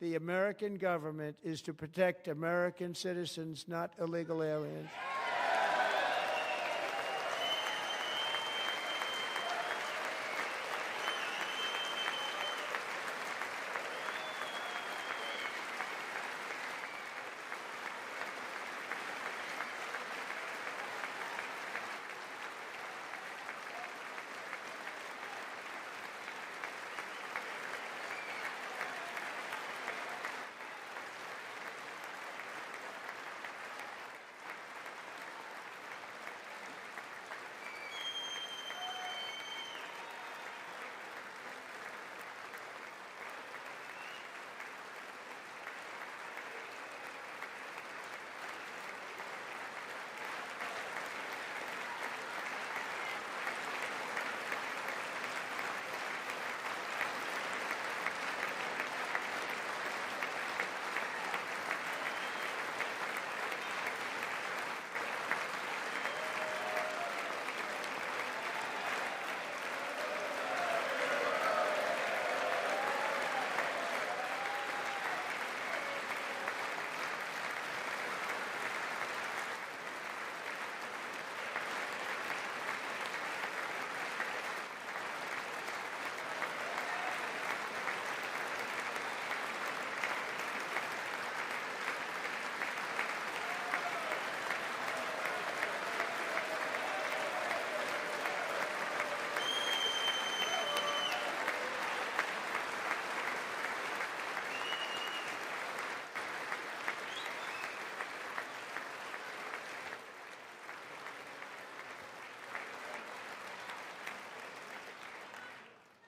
the American government is to protect American citizens, not illegal aliens.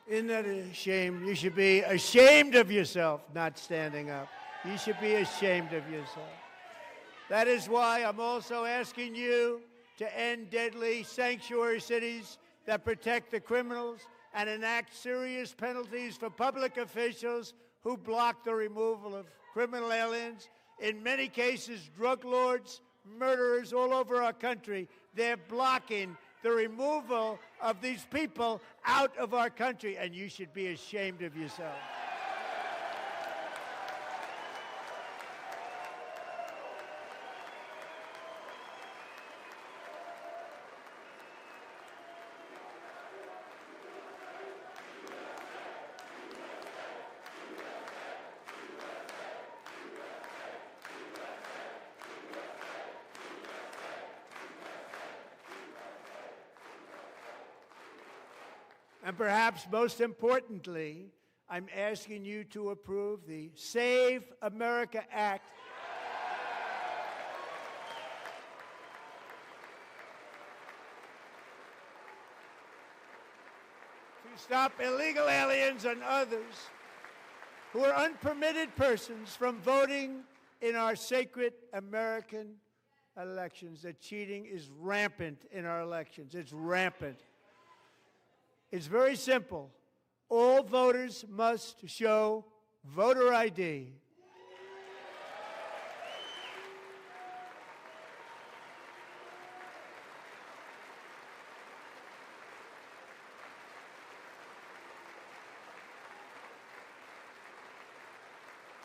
Isn't that a shame? You should be ashamed of yourself not standing up. You should be ashamed of yourself. That is why I'm also asking you to end deadly sanctuary cities that protect the criminals and enact serious penalties for public officials who block the removal of criminal aliens. In many cases, drug lords, murderers all over our country, they're blocking the removal of these people out of our country, and you should be ashamed of yourself. And perhaps most importantly, I'm asking you to approve the Save America Act. To stop illegal aliens and others who are unpermitted persons from voting in our sacred American elections. That cheating is rampant in our elections. It's rampant. It's very simple. All voters must show voter ID.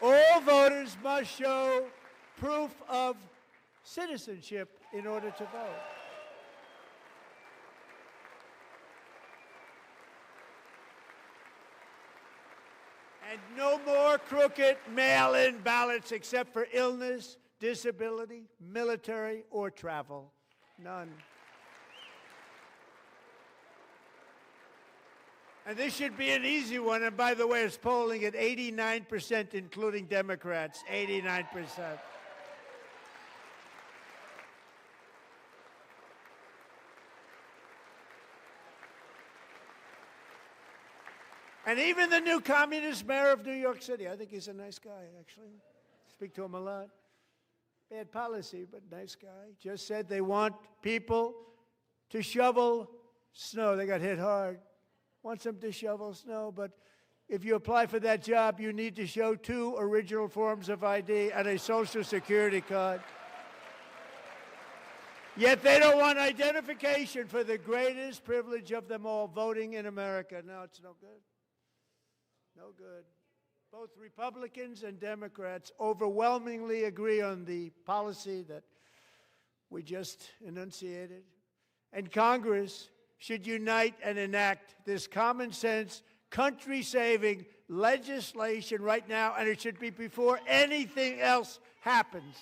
All voters must show proof of citizenship in order to vote. And no more crooked mail-in ballots except for illness, disability, military, or travel. None. And this should be an easy one. And by the way, it's polling at 89%, including Democrats. 89%. And even the new communist mayor of New York City, I think he's a nice guy, actually. Speak to him a lot. Bad policy, but nice guy. Just said they want people to shovel snow. They got hit hard. Wants them to shovel snow, but if you apply for that job, you need to show 2 original forms of ID and a Social Security card. Yet they don't want identification for the greatest privilege of them all, voting in America. No, it's no good. No good. Both Republicans and Democrats overwhelmingly agree on the policy that we just enunciated. And Congress should unite and enact this common sense, country-saving legislation right now, and it should be before anything else happens.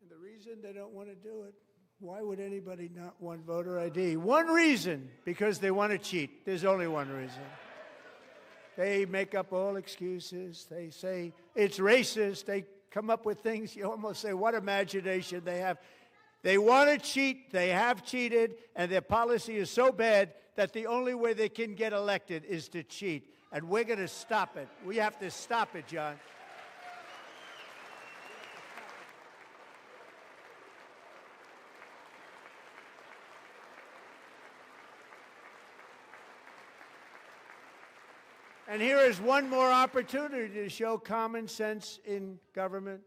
The reason they don't want to do it, why would anybody not want voter ID? One reason, because they want to cheat. There's only one reason. They make up all excuses. They say it's racist. They come up with things you almost say, what imagination they have. They want to cheat. They have cheated. And their policy is so bad that the only way they can get elected is to cheat. And we're going to stop it. We have to stop it, John. And here is one more opportunity to show common sense in government.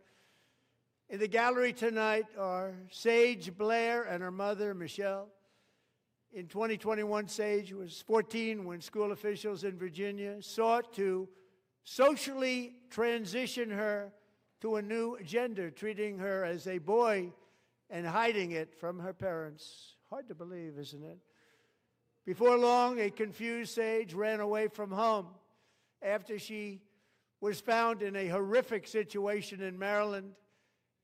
In the gallery tonight are Sage Blair and her mother, Michelle. In 2021, Sage was 14 when school officials in Virginia sought to socially transition her to a new gender, treating her as a boy and hiding it from her parents. Hard to believe, isn't it? Before long, a confused Sage ran away from home after she was found in a horrific situation in Maryland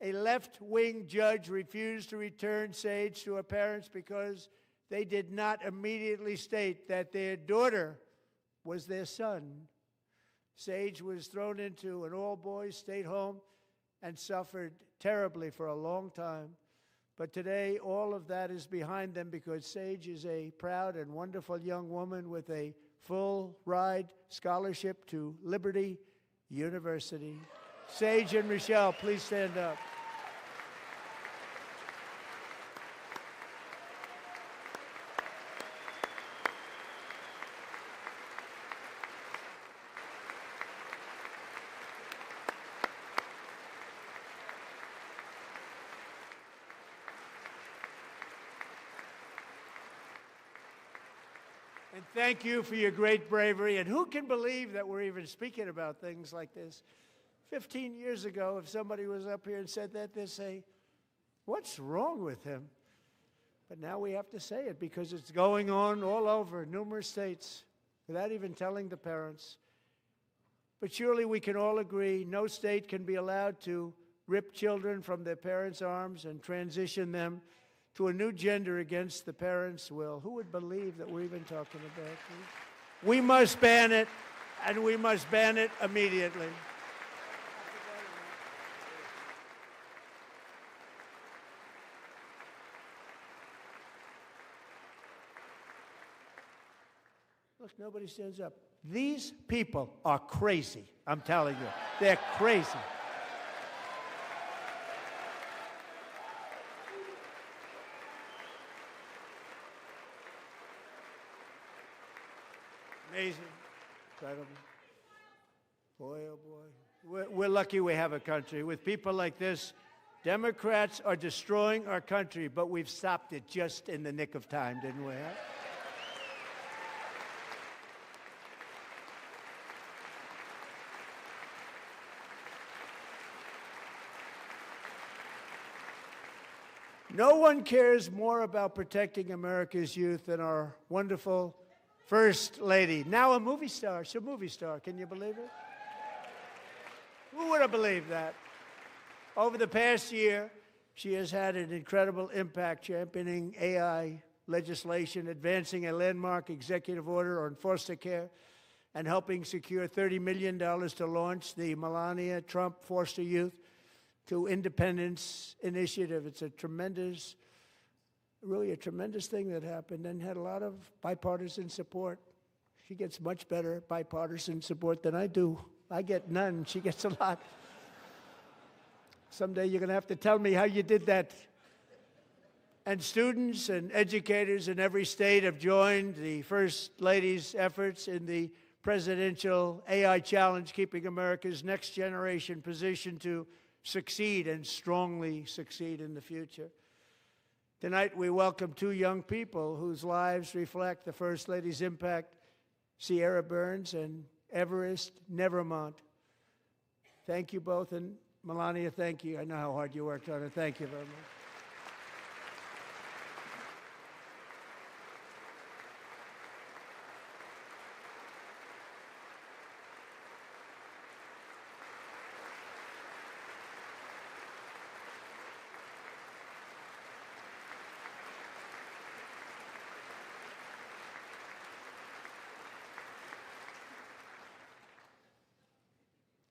A left-wing judge refused to return Sage to her parents because they did not immediately state that their daughter was their son. Sage was thrown into an all-boys state home and suffered terribly for a long time. But today, all of that is behind them because Sage is a proud and wonderful young woman with a full-ride scholarship to Liberty University. Sage and Michelle, please stand up. And thank you for your great bravery. And who can believe that we're even speaking about things like this? 15 years ago, if somebody was up here and said that, they'd say, what's wrong with him? But now we have to say it because it's going on all over numerous states without even telling the parents. But surely we can all agree no state can be allowed to rip children from their parents' arms and transition them to a new gender against the parents' will. Who would believe that we're even talking about this? We must ban it, and we must ban it immediately. Look, nobody stands up. These people are crazy, I'm telling you. They're crazy. Amazing. Incredible. Boy, oh boy. We're lucky we have a country. With people like this, Democrats are destroying our country, but we've stopped it just in the nick of time, didn't we? Huh? No one cares more about protecting America's youth than our wonderful First Lady, now a movie star. She's a movie star. Can you believe it? Who would have believed that? Over the past year, she has had an incredible impact championing AI legislation, advancing a landmark executive order on foster care, and helping secure $30 million to launch the Melania Trump Foster Youth to Independence Initiative. It's a tremendous, really a tremendous thing that happened and had a lot of bipartisan support. She gets much better bipartisan support than I do. I get none. She gets a lot. Someday you're going to have to tell me how you did that. And students and educators in every state have joined the First Lady's efforts in the presidential AI challenge, keeping America's next generation positioned to succeed and strongly succeed in the future. Tonight, we welcome two young people whose lives reflect the First Lady's impact, Sierra Burns and Everest Nevermont. Thank you both, and Melania, thank you. I know how hard you worked on it. Thank you very much.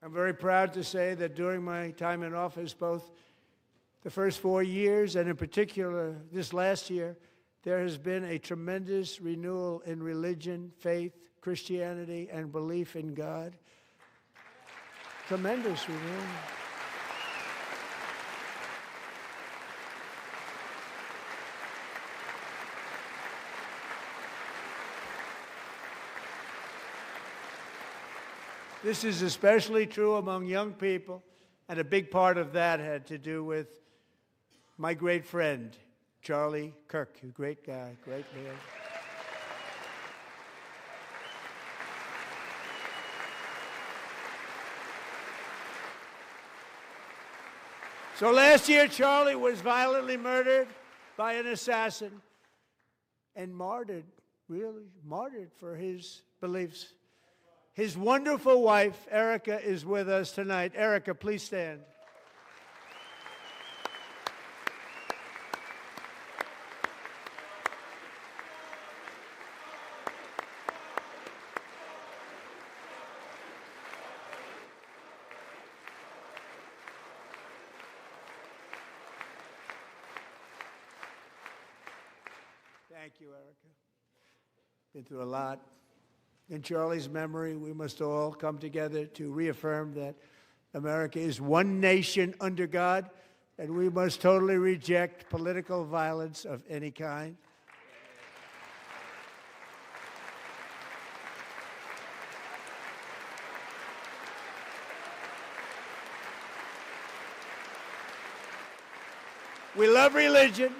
I'm very proud to say that during my time in office, both the first 4 years and in particular this last year, there has been a tremendous renewal in religion, faith, Christianity, and belief in God. Tremendous renewal. This is especially true among young people, and a big part of that had to do with my great friend, Charlie Kirk, a great guy, great man. So last year, Charlie was violently murdered by an assassin and martyred, really martyred for his beliefs. His wonderful wife, Erica, is with us tonight. Erica, please stand. Thank you, Erica. Been through a lot. In Charlie's memory, we must all come together to reaffirm that America is one nation under God, and we must totally reject political violence of any kind. We love religion,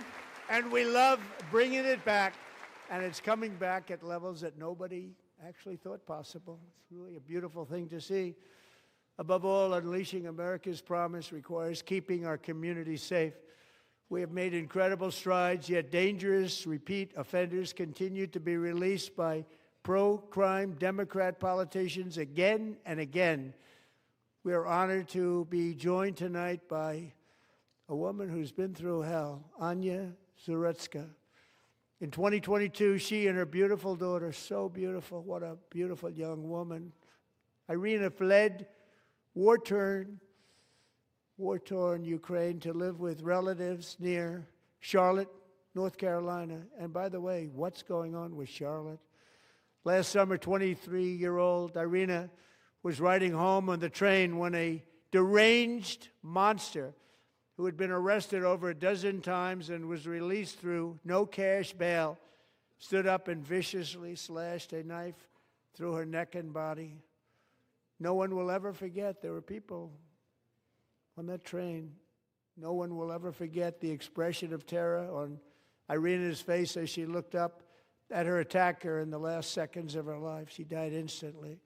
and we love bringing it back, and it's coming back at levels that nobody actually thought possible. It's really a beautiful thing to see. Above all, unleashing America's promise requires keeping our communities safe. We have made incredible strides, yet dangerous repeat offenders continue to be released by pro-crime Democrat politicians again and again. We are honored to be joined tonight by a woman who's been through hell, Anya Zarutska. In 2022, she and her beautiful daughter, so beautiful, what a beautiful young woman, Irina, fled war-torn Ukraine to live with relatives near Charlotte, North Carolina. And by the way, what's going on with Charlotte? Last summer, 23-year-old Irina was riding home on the train when a deranged monster who had been arrested over a dozen times and was released through no cash bail, stood up and viciously slashed a knife through her neck and body. No one will ever forget. There were people on that train. No one will ever forget the expression of terror on Irina's face as she looked up at her attacker in the last seconds of her life. She died instantly.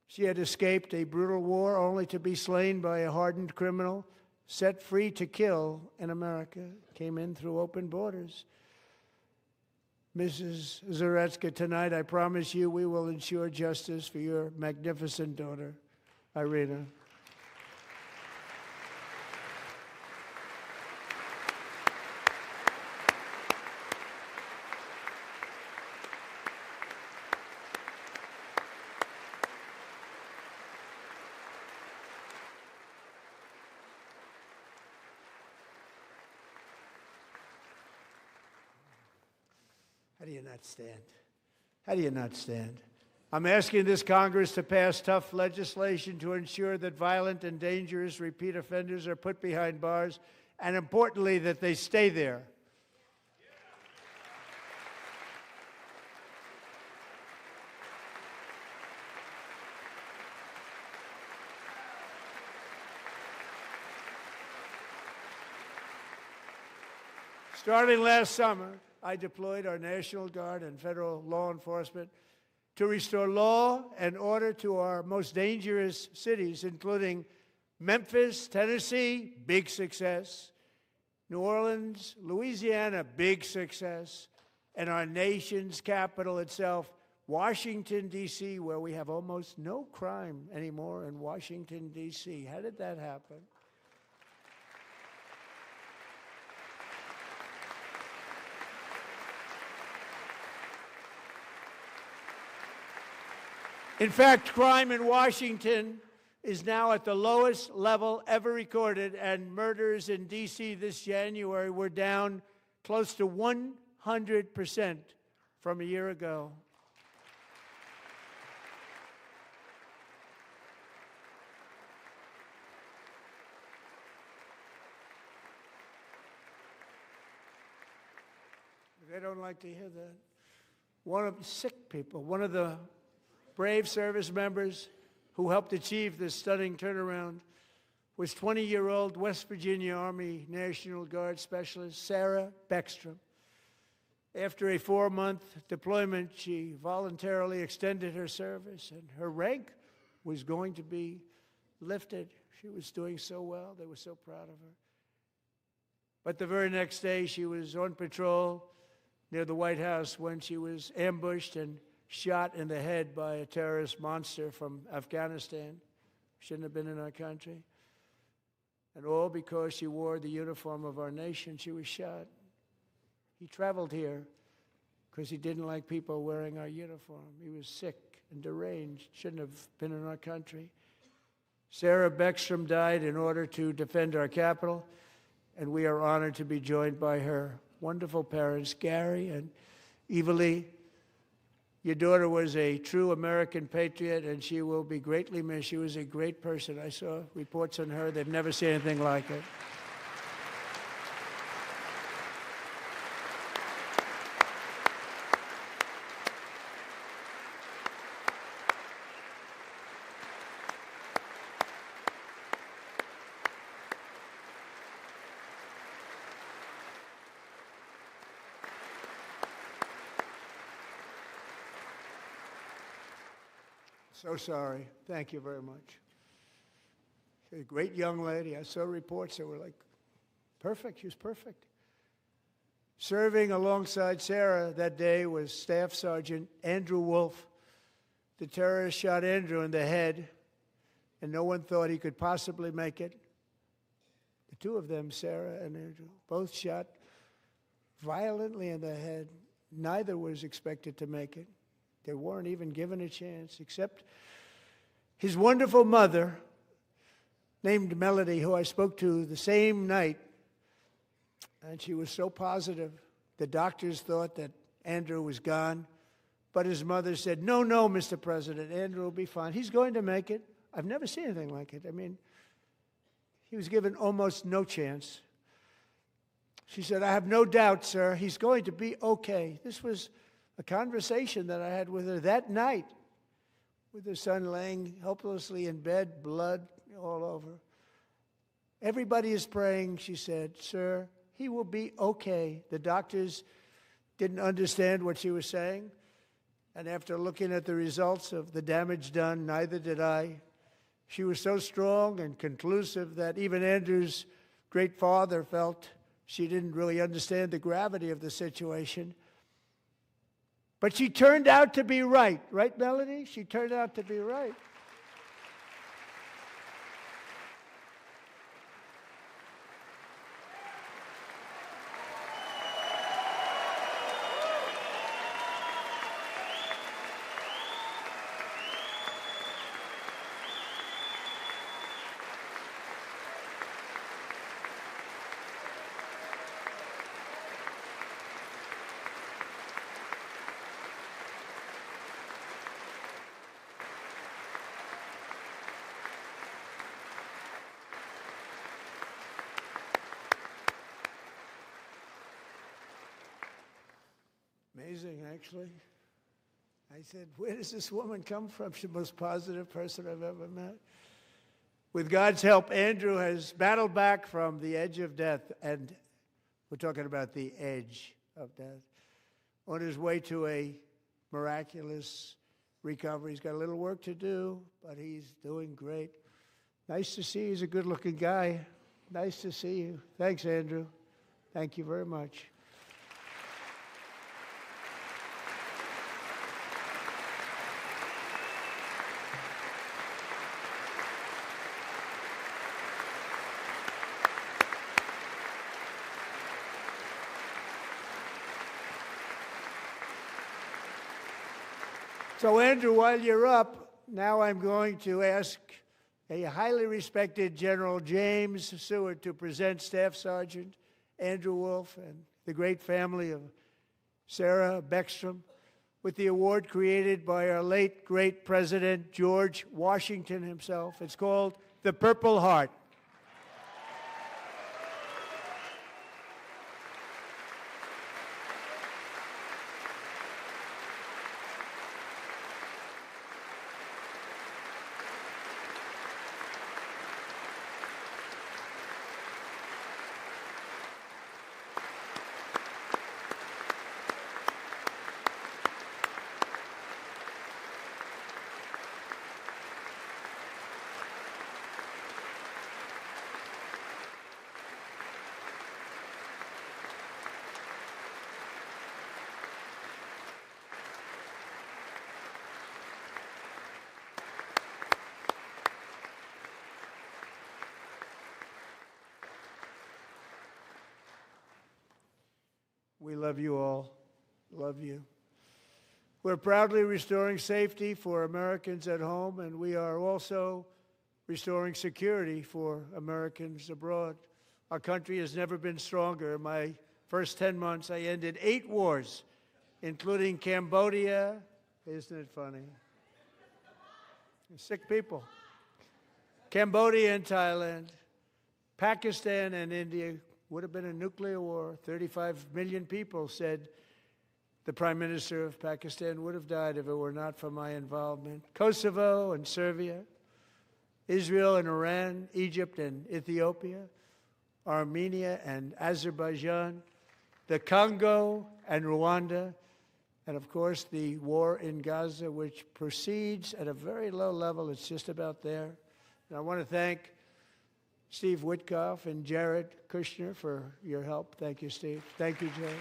She had escaped a brutal war only to be slain by a hardened criminal, set free to kill in America, came in through open borders. Mrs. Zarutska, tonight I promise you we will ensure justice for your magnificent daughter, Irina. How do you not stand? How do you not stand? I'm asking this Congress to pass tough legislation to ensure that violent and dangerous repeat offenders are put behind bars, and importantly, that they stay there. Starting last summer, I deployed our National Guard and federal law enforcement to restore law and order to our most dangerous cities, including Memphis, Tennessee, big success, New Orleans, Louisiana, big success, and our nation's capital itself, Washington, D.C., where we have almost no crime anymore in Washington, D.C. How did that happen? In fact, crime in Washington is now at the lowest level ever recorded, and murders in D.C. this January were down close to 100% from a year ago. They don't like to hear that. One of the sick people, one of the brave service members who helped achieve this stunning turnaround was 20-year-old West Virginia Army National Guard Specialist Sarah Beckstrom. After a 4-month deployment, she voluntarily extended her service, and her rank was going to be lifted. She was doing so well. They were so proud of her. But the very next day, she was on patrol near the White House when she was ambushed and shot in the head by a terrorist monster from Afghanistan. Shouldn't have been in our country. And all because she wore the uniform of our nation. She was shot. He traveled here because he didn't like people wearing our uniform. He was sick and deranged. Shouldn't have been in our country. Sarah Beckstrom died in order to defend our capital, and we are honored to be joined by her wonderful parents, Gary and Evalie. Your daughter was a true American patriot, and she will be greatly missed. She was a great person. I saw reports on her. They've never seen anything like it. So sorry. Thank you very much. She's a great young lady. I saw reports that were like, perfect. She was perfect. Serving alongside Sarah that day was Staff Sergeant Andrew Wolf. The terrorist shot Andrew in the head, and no one thought he could possibly make it. The two of them, Sarah and Andrew, both shot violently in the head. Neither was expected to make it. They weren't even given a chance, except his wonderful mother, named Melody, who I spoke to the same night, and she was so positive. The doctors thought that Andrew was gone, but his mother said, no, Mr. President, Andrew will be fine. He's going to make it. I've never seen anything like it. I mean, he was given almost no chance. She said, I have no doubt, sir, he's going to be okay. This was a conversation that I had with her that night, with her son laying helplessly in bed, blood all over. Everybody is praying, she said, sir, he will be okay. The doctors didn't understand what she was saying, and after looking at the results of the damage done, neither did I. She was so strong and conclusive that even Andrew's great father felt she didn't really understand the gravity of the situation. But she turned out to be right. Right, Melody? She turned out to be right. Amazing, actually. I said, where does this woman come from? She's the most positive person I've ever met. With God's help, Andrew has battled back from the edge of death, and we're talking about the edge of death, on his way to a miraculous recovery. He's got a little work to do, but he's doing great. Nice to see you. He's a good-looking guy. Nice to see you. Thanks, Andrew. Thank you very much. So, Andrew, while you're up, now I'm going to ask a highly respected General James Seward to present Staff Sergeant Andrew Wolf and the great family of Sarah Beckstrom with the award created by our late, great President George Washington himself. It's called the Purple Heart. We love you all. Love you. We're proudly restoring safety for Americans at home, and we are also restoring security for Americans abroad. Our country has never been stronger. My first 10 months, I ended 8 wars, including Cambodia. Isn't it funny? Sick people. Cambodia and Thailand, Pakistan and India. Would have been a nuclear war. 35 million people, said the Prime Minister of Pakistan, would have died if it were not for my involvement. Kosovo and Serbia, Israel and Iran, Egypt and Ethiopia, Armenia and Azerbaijan, the Congo and Rwanda, and of course the war in Gaza, which proceeds at a very low level. It's just about there. And I want to thank Steve Witkoff and Jared Kushner for your help. Thank you, Steve. Thank you, Jared.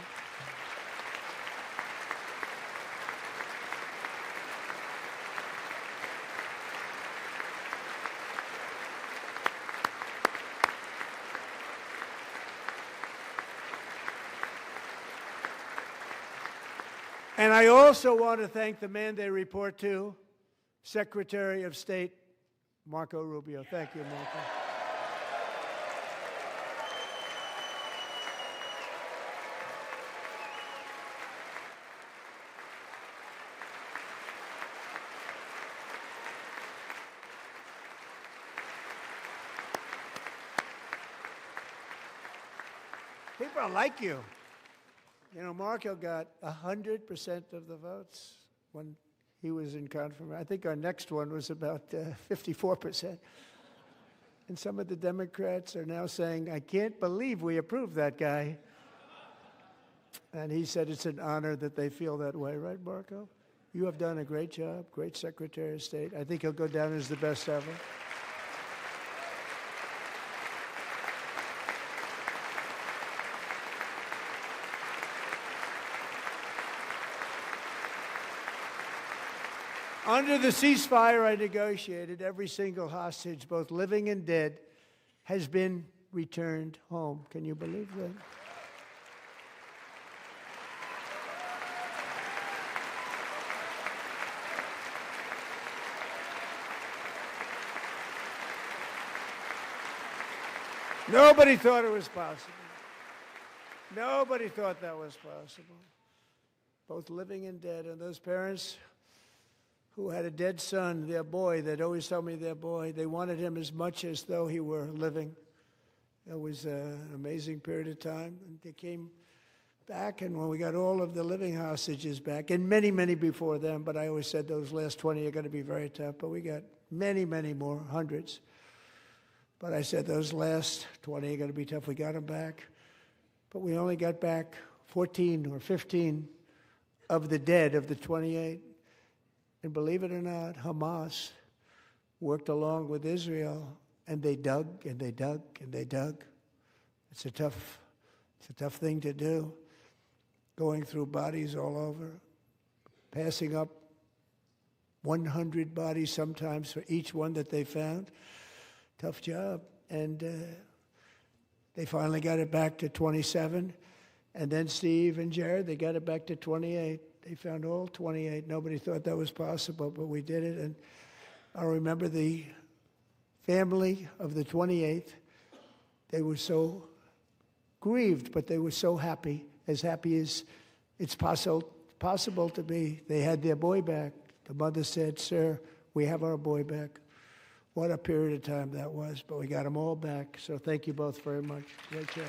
And I also want to thank the man they report to, Secretary of State Marco Rubio. Thank you, Marco. People like you. You know, Marco got 100% of the votes when he was in confirmation. I think our next one was about 54%. And some of the Democrats are now saying, I can't believe we approved that guy. And he said it's an honor that they feel that way, right, Marco? You have done a great job, great Secretary of State. I think he'll go down as the best ever. Under the ceasefire I negotiated, every single hostage, both living and dead, has been returned home. Can you believe that? Nobody thought it was possible. Nobody thought that was possible. Both living and dead. And those parents who had a dead son, their boy, they'd always tell me their boy, they wanted him as much as though he were living. It was an amazing period of time. And they came back, and when we got all of the living hostages back, and many, many before them, but I always said those last 20 are going to be very tough, but we got many, many more, hundreds. But I said those last 20 are going to be tough. We got them back. But we only got back 14 or 15 of the dead of the 28. And believe it or not, Hamas worked along with Israel, and they dug and they dug and they dug. It's a tough thing to do, going through bodies all over, passing up 100 bodies sometimes for each one that they found. Tough job. And they finally got it back to 27. And then Steve and Jared, they got it back to 28. They found all 28. Nobody thought that was possible, but we did it. And I remember the family of the 28th. They were so grieved, but they were so happy as it's possible to be. They had their boy back. The mother said, "Sir, we have our boy back." What a period of time that was, but we got them all back. So thank you both very much. Great job.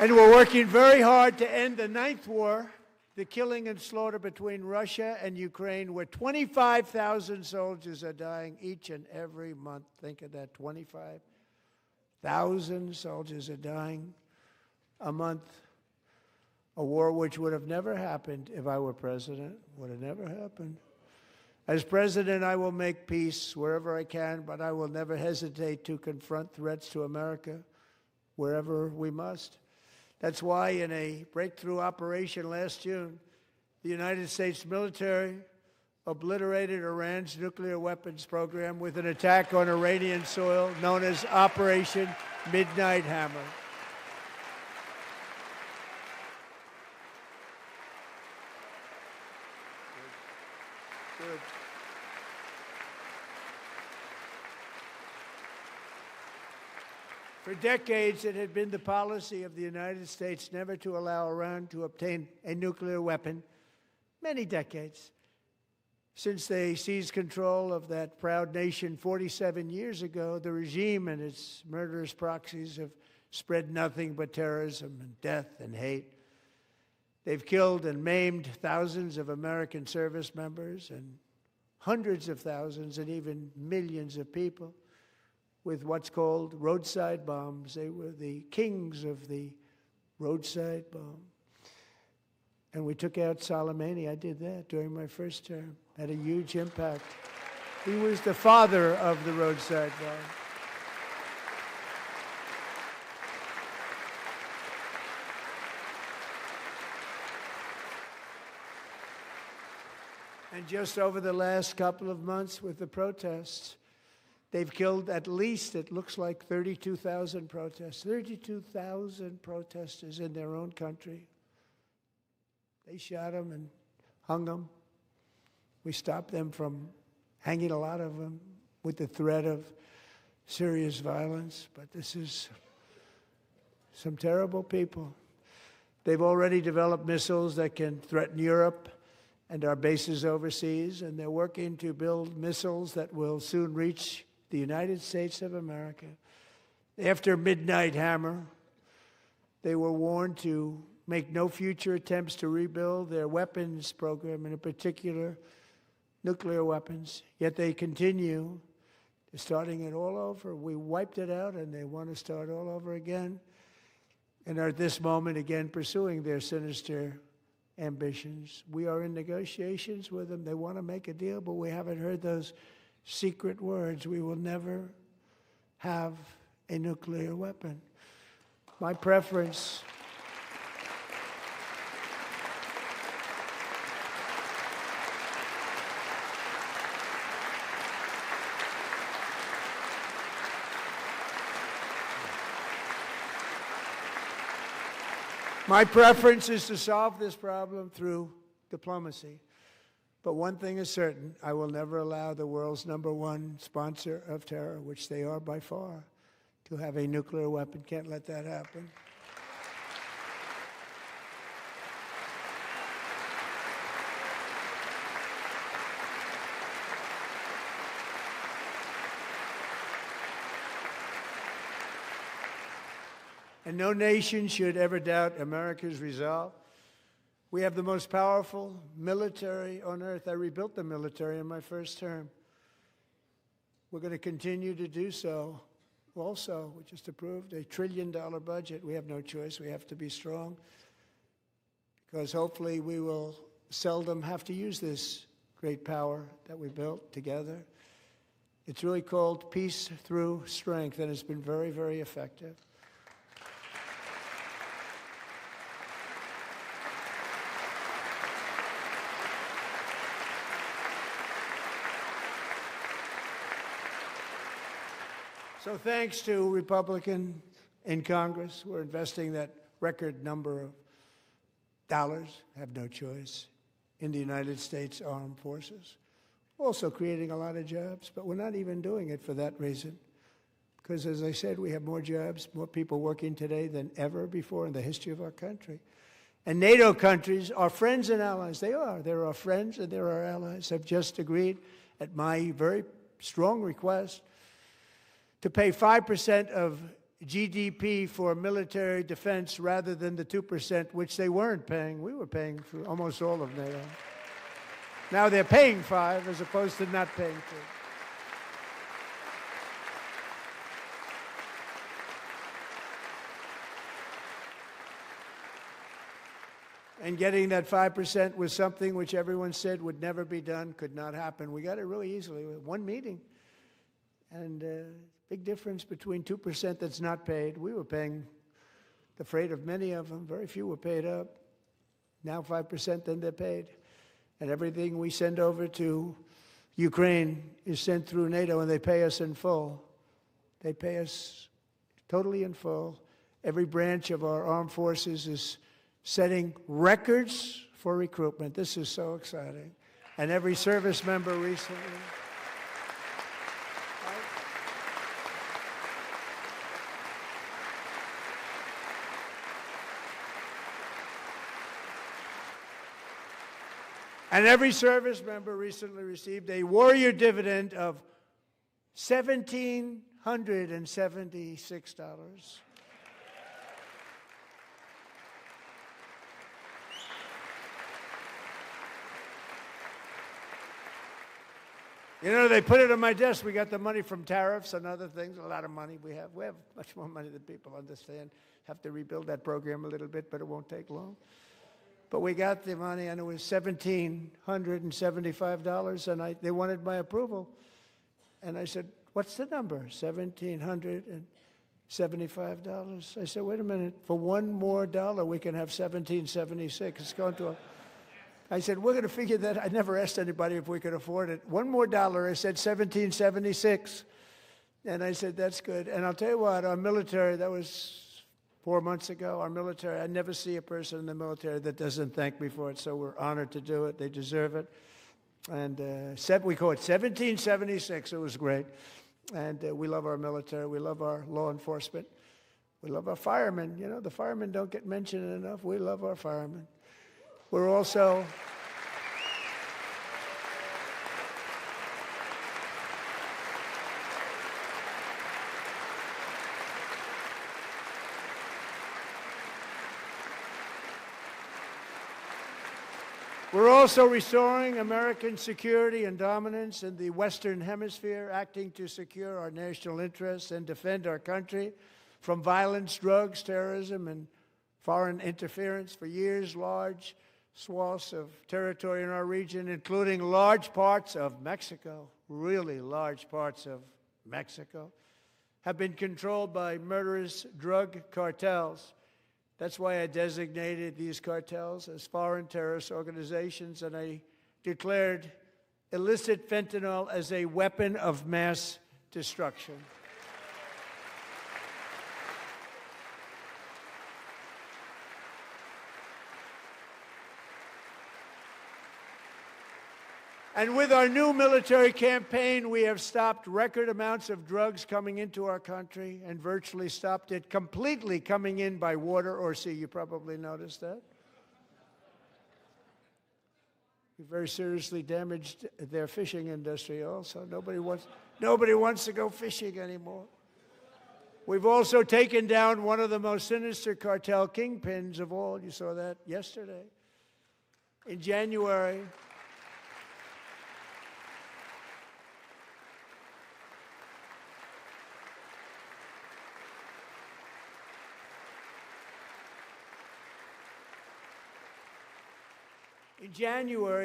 And we're working very hard to end the 9th war, the killing and slaughter between Russia and Ukraine, where 25,000 soldiers are dying each and every month. Think of that, 25,000 soldiers are dying a month. A war which would have never happened if I were president, would have never happened. As president, I will make peace wherever I can, but I will never hesitate to confront threats to America wherever we must. That's why in a breakthrough operation last June, the United States military obliterated Iran's nuclear weapons program with an attack on Iranian soil known as Operation Midnight Hammer. Good. For decades, it had been the policy of the United States never to allow Iran to obtain a nuclear weapon. Many decades. Since they seized control of that proud nation 47 years ago, the regime and its murderous proxies have spread nothing but terrorism and death and hate. They've killed and maimed thousands of American service members and hundreds of thousands and even millions of people with what's called roadside bombs. They were the kings of the roadside bomb. And we took out Soleimani. I did that during my first term. Had a huge impact. He was the father of the roadside bomb. And just over the last couple of months with the protests, they've killed at least, it looks like, 32,000 protests. 32,000 protesters in their own country. They shot them and hung them. We stopped them from hanging a lot of them with the threat of serious violence. But this is some terrible people. They've already developed missiles that can threaten Europe and our bases overseas, and they're working to build missiles that will soon reach the United States of America. After Midnight Hammer, they were warned to make no future attempts to rebuild their weapons program, and in particular, nuclear weapons. Yet they continue. They're starting it all over. We wiped it out, and they want to start all over again, and are at this moment again pursuing their sinister ambitions. We are in negotiations with them. They want to make a deal, but we haven't heard those secret words. We will never have a nuclear weapon. My preference is to solve this problem through diplomacy. But one thing is certain, I will never allow the world's #1 sponsor of terror, which they are by far, to have a nuclear weapon. Can't let that happen. And no nation should ever doubt America's resolve. We have the most powerful military on earth. I rebuilt the military in my first term. We're going to continue to do so. Also, we just approved a $1 trillion budget. We have no choice. We have to be strong, because hopefully we will seldom have to use this great power that we built together. It's really called peace through strength, and it's been very, very effective. So thanks to Republicans in Congress, we're investing that record number of dollars, have no choice, in the United States Armed Forces. Also creating a lot of jobs, but we're not even doing it for that reason. Because as I said, we have more jobs, more people working today than ever before in the history of our country. And NATO countries are friends and allies. They are. They're our friends and they're our allies. Have just agreed, at my very strong request, to pay 5% of GDP for military defense rather than the 2%, which they weren't paying. We were paying for almost all of NATO. Now they're paying 5 as opposed to not paying 2. And getting that 5% was something which everyone said would never be done, could not happen. We got it really easily with one meeting. And big difference between 2% that's not paid. We were paying the freight of many of them. Very few were paid up. Now 5%, then they're paid. And everything we send over to Ukraine is sent through NATO, and they pay us in full. They pay us totally in full. Every branch of our armed forces is setting records for recruitment. This is so exciting. and every service member recently. And every service member recently received a warrior dividend of $1,776. You know, they put it on my desk. We got the money from tariffs and other things, a lot of money we have. We have much more money than people understand. Have to rebuild that program a little bit, but it won't take long. But we got the money, and it was $1,775, and they wanted my approval. And I said, what's the number? $1,775. I said, wait a minute. For one more dollar, we can have $1,776. It's going to I said, we're going to figure that. I never asked anybody if we could afford it. One more dollar, I said $1,776. And I said, that's good. And I'll tell you what, our military, that was 4 months ago, our military, I never see a person in the military that doesn't thank me for it, so we're honored to do it. They deserve it. And we call it 1776. It was great. And we love our military. We love our law enforcement. We love our firemen. You know, the firemen don't get mentioned enough. We love our firemen. We're also... We're also restoring American security and dominance in the Western Hemisphere, acting to secure our national interests and defend our country from violence, drugs, terrorism, and foreign interference. For years, large swaths of territory in our region, including large parts of Mexico, really large parts of Mexico, have been controlled by murderous drug cartels. That's why I designated these cartels as foreign terrorist organizations, and I declared illicit fentanyl as a weapon of mass destruction. And with our new military campaign, we have stopped record amounts of drugs coming into our country and virtually stopped it completely coming in by water or sea. You probably noticed that. We very seriously damaged their fishing industry also. Nobody wants to go fishing anymore. We've also taken down one of the most sinister cartel kingpins of all. You saw that yesterday. In January,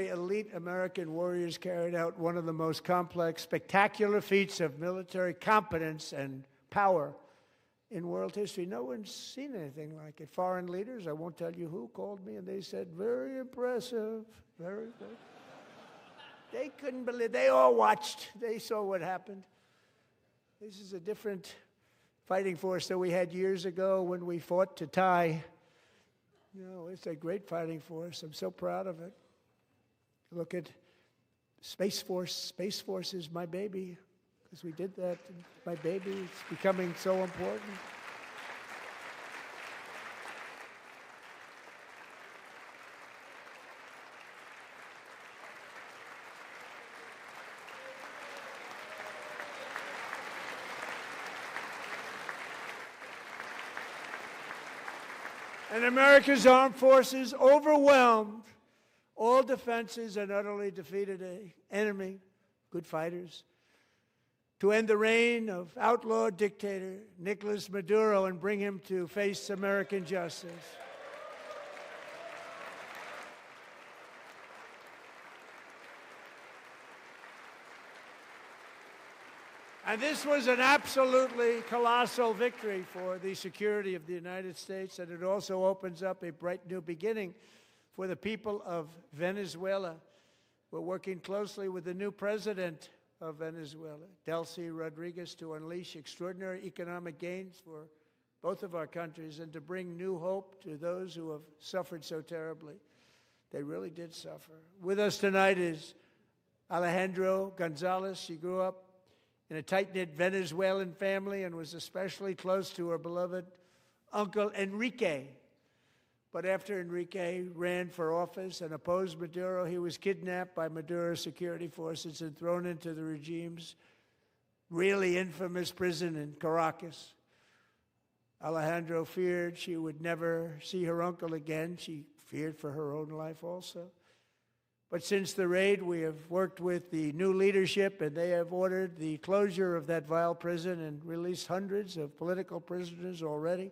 elite American warriors carried out one of the most complex, spectacular feats of military competence and power in world history. No one's seen anything like it. Foreign leaders, I won't tell you who, called me and they said, very impressive, very good. They couldn't believe, they all watched, they saw what happened. This is a different fighting force that we had years ago when we fought to tie. You know, it's a great fighting force. I'm so proud of it. Look at Space Force. Space Force is my baby, because we did that. My baby, it's becoming so important. And America's armed forces overwhelmed all defenses and utterly defeated an enemy, good fighters, to end the reign of outlaw dictator Nicolas Maduro and bring him to face American justice. And this was an absolutely colossal victory for the security of the United States, and it also opens up a bright new beginning for the people of Venezuela. We're working closely with the new president of Venezuela, Delcy Rodriguez, to unleash extraordinary economic gains for both of our countries and to bring new hope to those who have suffered so terribly. They really did suffer. With us tonight is Alejandro Gonzalez, she grew up in a tight-knit Venezuelan family and was especially close to her beloved uncle Enrique. But after Enrique ran for office and opposed Maduro, he was kidnapped by Maduro's security forces and thrown into the regime's really infamous prison in Caracas. Alejandro feared she would never see her uncle again. She feared for her own life also. But since the raid, we have worked with the new leadership, and they have ordered the closure of that vile prison and released hundreds of political prisoners already,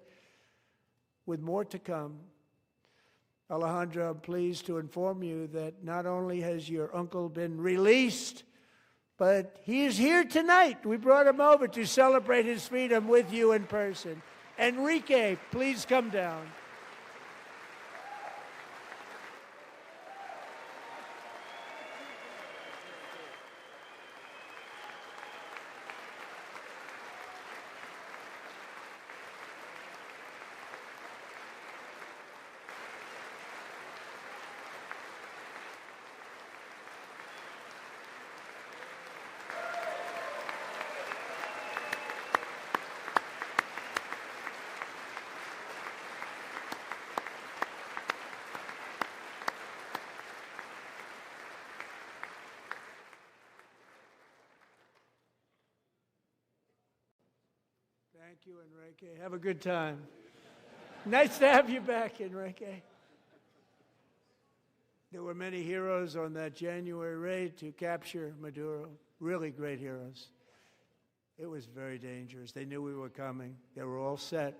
with more to come. Alejandro, I'm pleased to inform you that not only has your uncle been released, but he is here tonight. We brought him over to celebrate his freedom with you in person. Enrique, please come down. Thank you, Enrique. Have a good time. Nice to have you back, Enrique. There were many heroes on that January raid to capture Maduro, really great heroes. It was very dangerous. They knew we were coming. They were all set.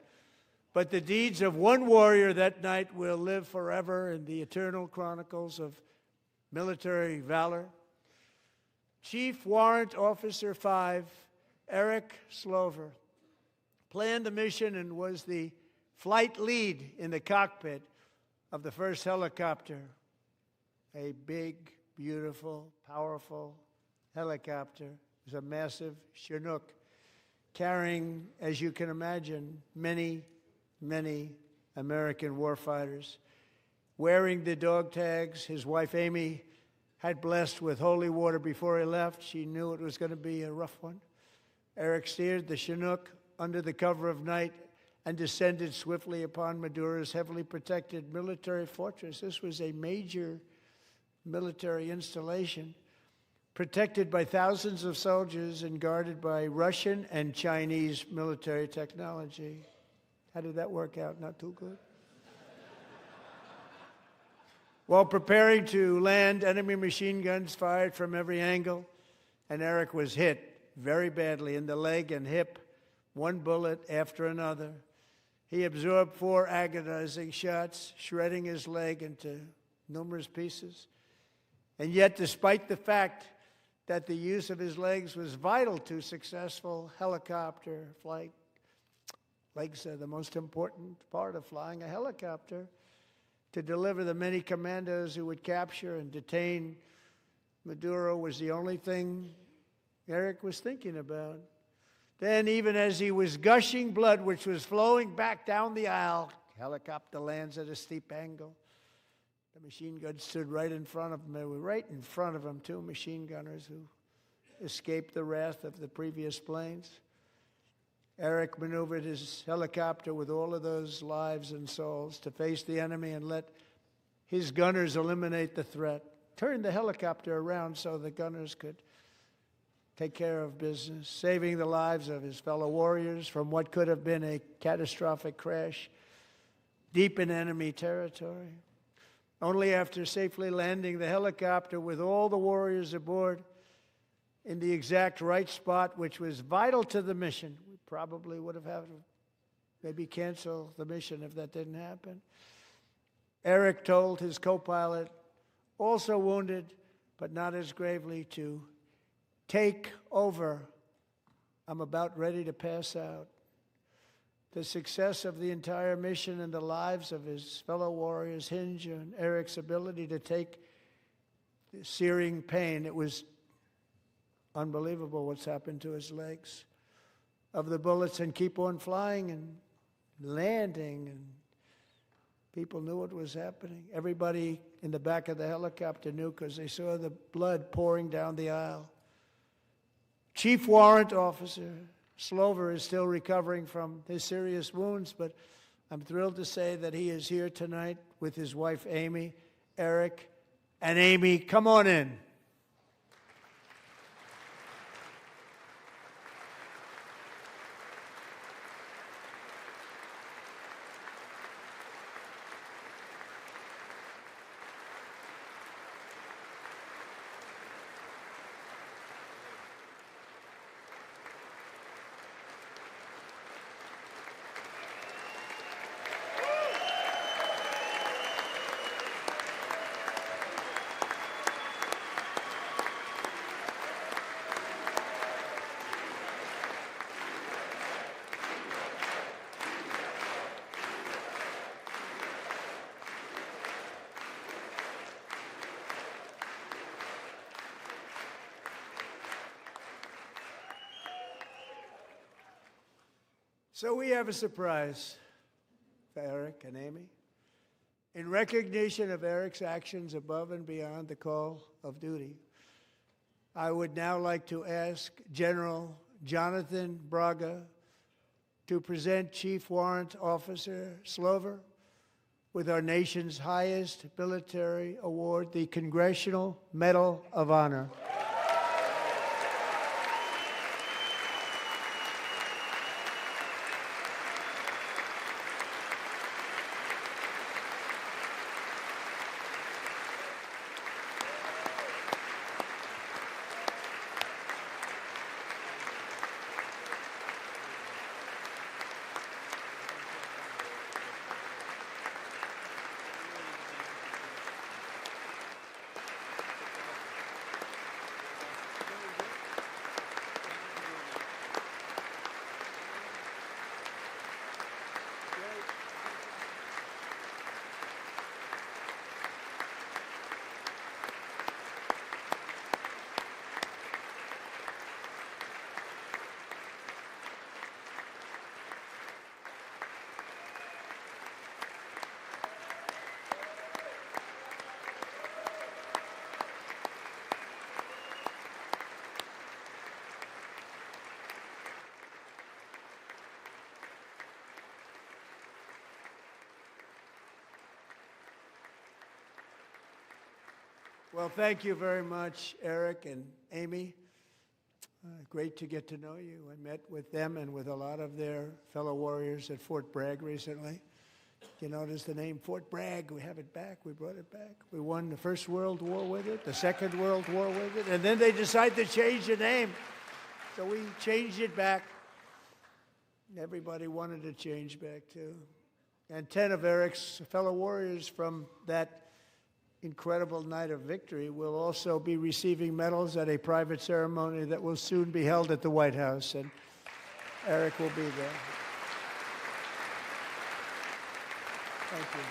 But the deeds of one warrior that night will live forever in the eternal chronicles of military valor. Chief Warrant Officer 5, Eric Slover, planned the mission and was the flight lead in the cockpit of the first helicopter, a big, beautiful, powerful helicopter. It was a massive Chinook carrying, as you can imagine, many, many American warfighters. Wearing the dog tags, his wife Amy had blessed with holy water before he left. She knew it was going to be a rough one. Eric steered the Chinook under the cover of night and descended swiftly upon Maduro's heavily protected military fortress. This was a major military installation, protected by thousands of soldiers and guarded by Russian and Chinese military technology. How did that work out? Not too good. While preparing to land, enemy machine guns fired from every angle, and Eric was hit very badly in the leg and hip, one bullet after another. He absorbed 4 agonizing shots, shredding his leg into numerous pieces. And yet, despite the fact that the use of his legs was vital to successful helicopter flight, legs are the most important part of flying a helicopter, to deliver the many commandos who would capture and detain Maduro was the only thing Eric was thinking about. Then, even as he was gushing blood, which was flowing back down the aisle, helicopter lands at a steep angle. The machine gun stood right in front of him. They were right in front of him, 2 machine gunners who escaped the wrath of the previous planes. Eric maneuvered his helicopter with all of those lives and souls to face the enemy and let his gunners eliminate the threat. Turned the helicopter around so the gunners could take care of business, saving the lives of his fellow warriors from what could have been a catastrophic crash deep in enemy territory. Only after safely landing the helicopter with all the warriors aboard in the exact right spot, which was vital to the mission. We probably would have had to maybe cancel the mission if that didn't happen. Eric told his co-pilot, also wounded, but not as gravely, to take over. I'm about ready to pass out. The success of the entire mission and the lives of his fellow warriors hinge on Eric's ability to take the searing pain. It was unbelievable what's happened to his legs of the bullets and keep on flying and landing and People knew what was happening. Everybody in the back of the helicopter knew because they saw the blood pouring down the aisle. Chief Warrant Officer Slover is still recovering from his serious wounds, but I'm thrilled to say that he is here tonight with his wife, Amy, Eric, and Amy. Come on in. So we have a surprise for Eric and Amy. In recognition of Eric's actions above and beyond the call of duty, I would now like to ask General Jonathan Braga to present Chief Warrant Officer Slover with our nation's highest military award, the Congressional Medal of Honor. Well, thank you very much, Eric and Amy. Great to get to know you. I met with them and with a lot of their fellow warriors at Fort Bragg recently. You notice the name Fort Bragg, we have it back, we brought it back. We won the First World War with it, the Second World War with it, and then they decided to change the name. So we changed it back. Everybody wanted to change back too. And 10 of Eric's fellow warriors from that incredible night of victory will also be receiving medals at a private ceremony that will soon be held at the White House, and Eric will be there. Thank you.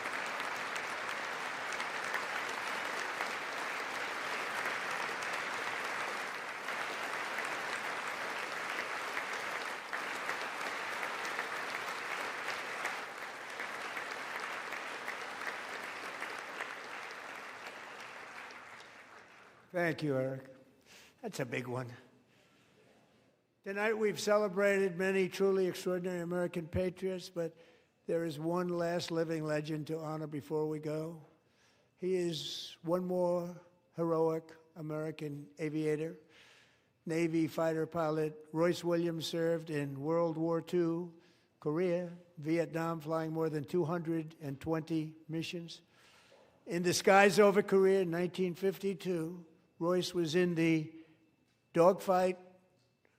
Thank you, Eric. That's a big one. Tonight we've celebrated many truly extraordinary American patriots, but there is one last living legend to honor before we go. He is one more heroic American aviator. Navy fighter pilot Royce Williams served in World War II, Korea, Vietnam, flying more than 220 missions. In the skies over Korea in 1952, Royce was in the dogfight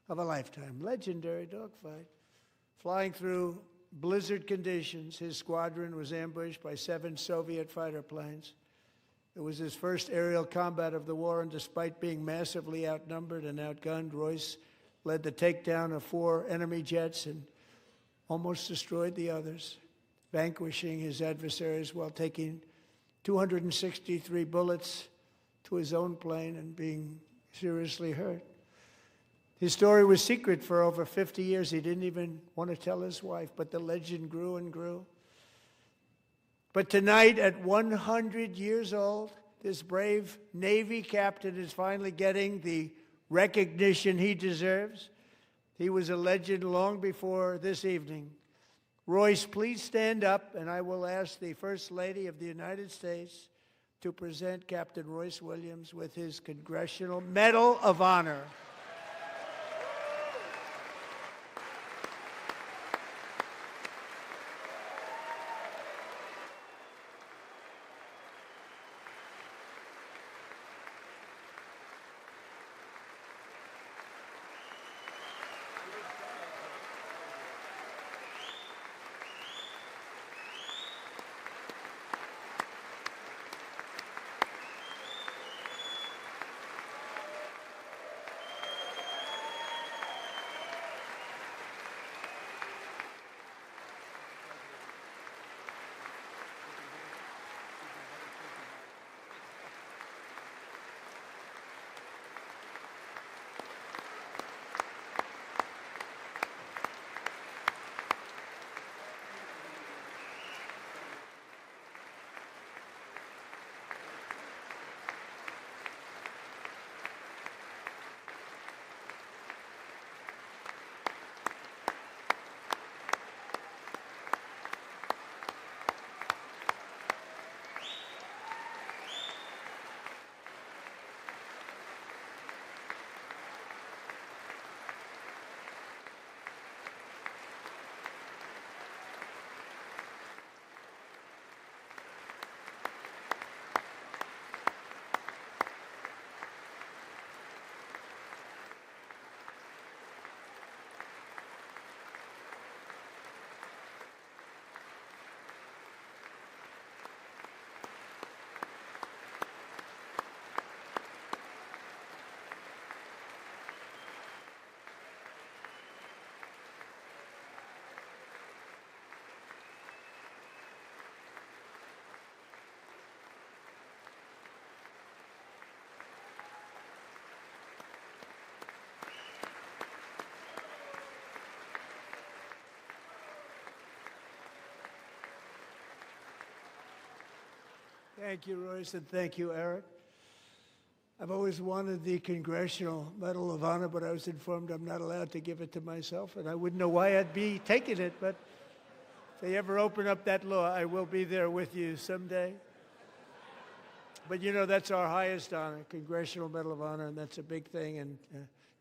of a lifetime, legendary dogfight. Flying through blizzard conditions, his squadron was ambushed by 7 Soviet fighter planes. It was his first aerial combat of the war, and despite being massively outnumbered and outgunned, Royce led the takedown of 4 enemy jets and almost destroyed the others, vanquishing his adversaries while taking 263 bullets to his own plane and being seriously hurt. His story was secret for over 50 years. He didn't even want to tell his wife, but the legend grew and grew. But tonight, at 100 years old, this brave Navy captain is finally getting the recognition he deserves. He was a legend long before this evening. Royce, please stand up, and I will ask the First Lady of the United States to present Captain Royce Williams with his Congressional Medal of Honor. Thank you, Royce, and thank you, Eric. I've always wanted the Congressional Medal of Honor, but I was informed I'm not allowed to give it to myself, and I wouldn't know why I'd be taking it, but if they ever open up that law, I will be there with you someday. But you know, that's our highest honor, Congressional Medal of Honor, and that's a big thing, and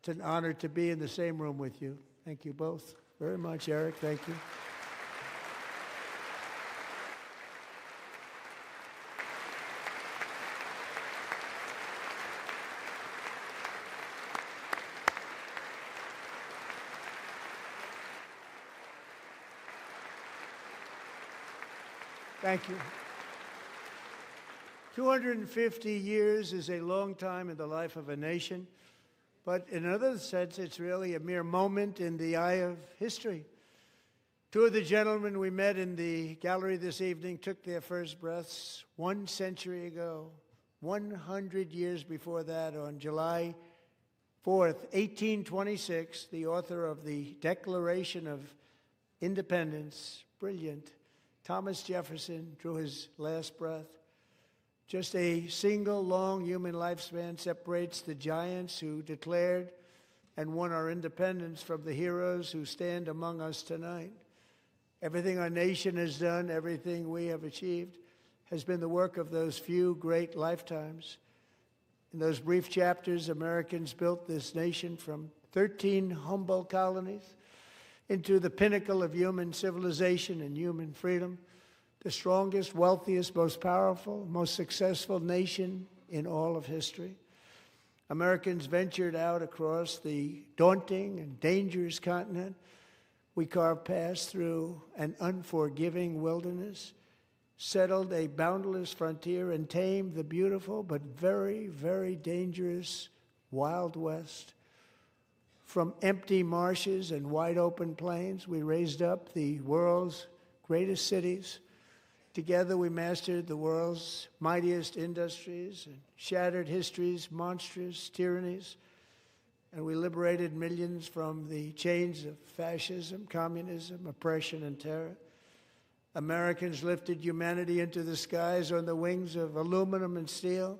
it's an honor to be in the same room with you. Thank you both very much, Eric. Thank you. Thank you. 250 years is a long time in the life of a nation, but in another sense, it's really a mere moment in the eye of history. Two of the gentlemen we met in the gallery this evening took their first breaths 1 century ago, 100 years before that, on July 4th, 1826, the author of the Declaration of Independence, brilliant, Thomas Jefferson, drew his last breath. Just a single long human lifespan separates the giants who declared and won our independence from the heroes who stand among us tonight. Everything our nation has done, everything we have achieved, has been the work of those few great lifetimes. In those brief chapters, Americans built this nation from 13 humble colonies into the pinnacle of human civilization and human freedom, the strongest, wealthiest, most powerful, most successful nation in all of history. Americans ventured out across the daunting and dangerous continent. We carved paths through an unforgiving wilderness, settled a boundless frontier, and tamed the beautiful but very, very dangerous Wild West. From empty marshes and wide open plains, we raised up the world's greatest cities. Together we mastered the world's mightiest industries and shattered history's monstrous tyrannies. And we liberated millions from the chains of fascism, communism, oppression, and terror. Americans lifted humanity into the skies on the wings of aluminum and steel,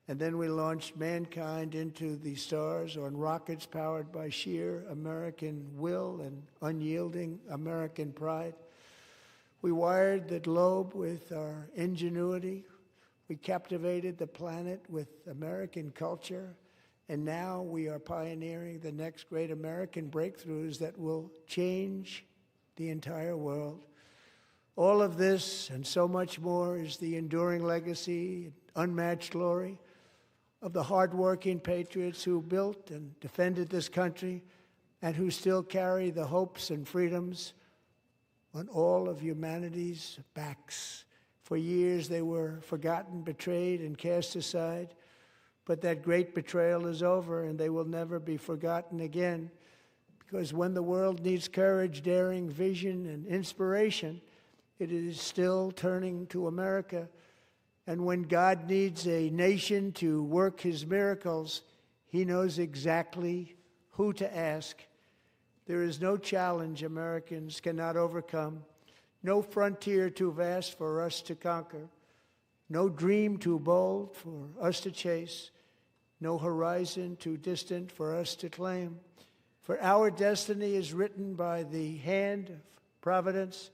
and then we launched mankind into the stars on rockets powered by sheer American will and unyielding American pride. We wired the globe with our ingenuity. We captivated the planet with American culture. And now we are pioneering the next great American breakthroughs that will change the entire world. All of this and so much more is the enduring legacy, unmatched glory of the hardworking patriots who built and defended this country and who still carry the hopes and freedoms on all of humanity's backs. For years they were forgotten, betrayed, and cast aside. But that great betrayal is over, and they will never be forgotten again. Because when the world needs courage, daring, vision, and inspiration, it is still turning to America. And when God needs a nation to work his miracles, he knows exactly who to ask. There is no challenge Americans cannot overcome, no frontier too vast for us to conquer, no dream too bold for us to chase, no horizon too distant for us to claim. For our destiny is written by the hand of providence,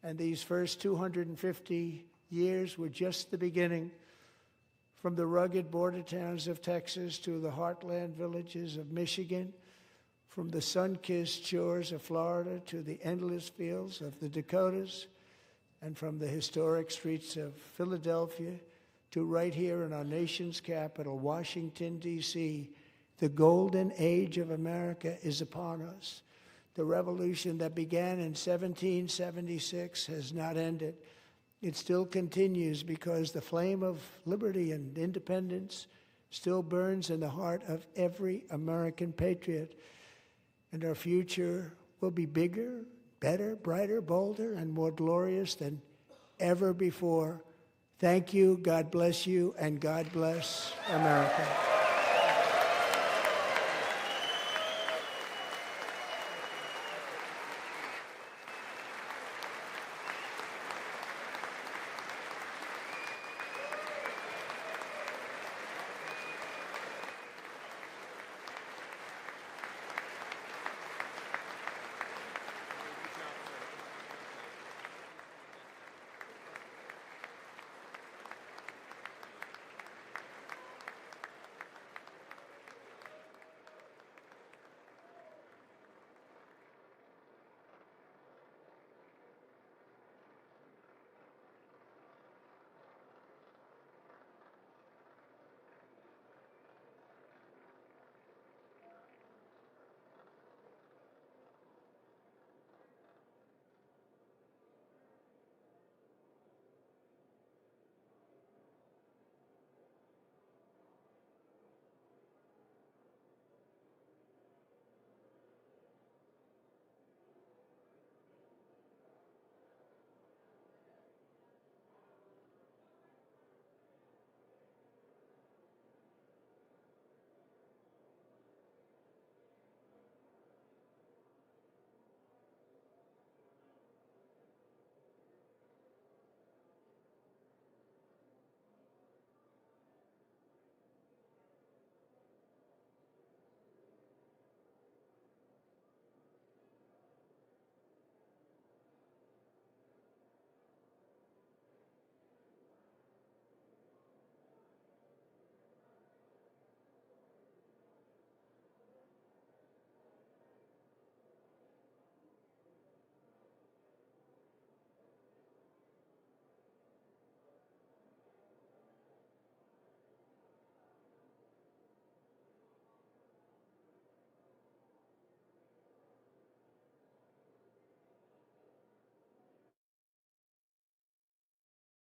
and these first 250 years were just the beginning. From the rugged border towns of Texas to the heartland villages of Michigan, from the sun-kissed shores of Florida to the endless fields of the Dakotas, and from the historic streets of Philadelphia to right here in our nation's capital, Washington, D.C., the golden age of America is upon us. The revolution that began in 1776 has not ended. It still continues because the flame of liberty and independence still burns in the heart of every American patriot. And our future will be bigger, better, brighter, bolder, and more glorious than ever before. Thank you, God bless you, and God bless America.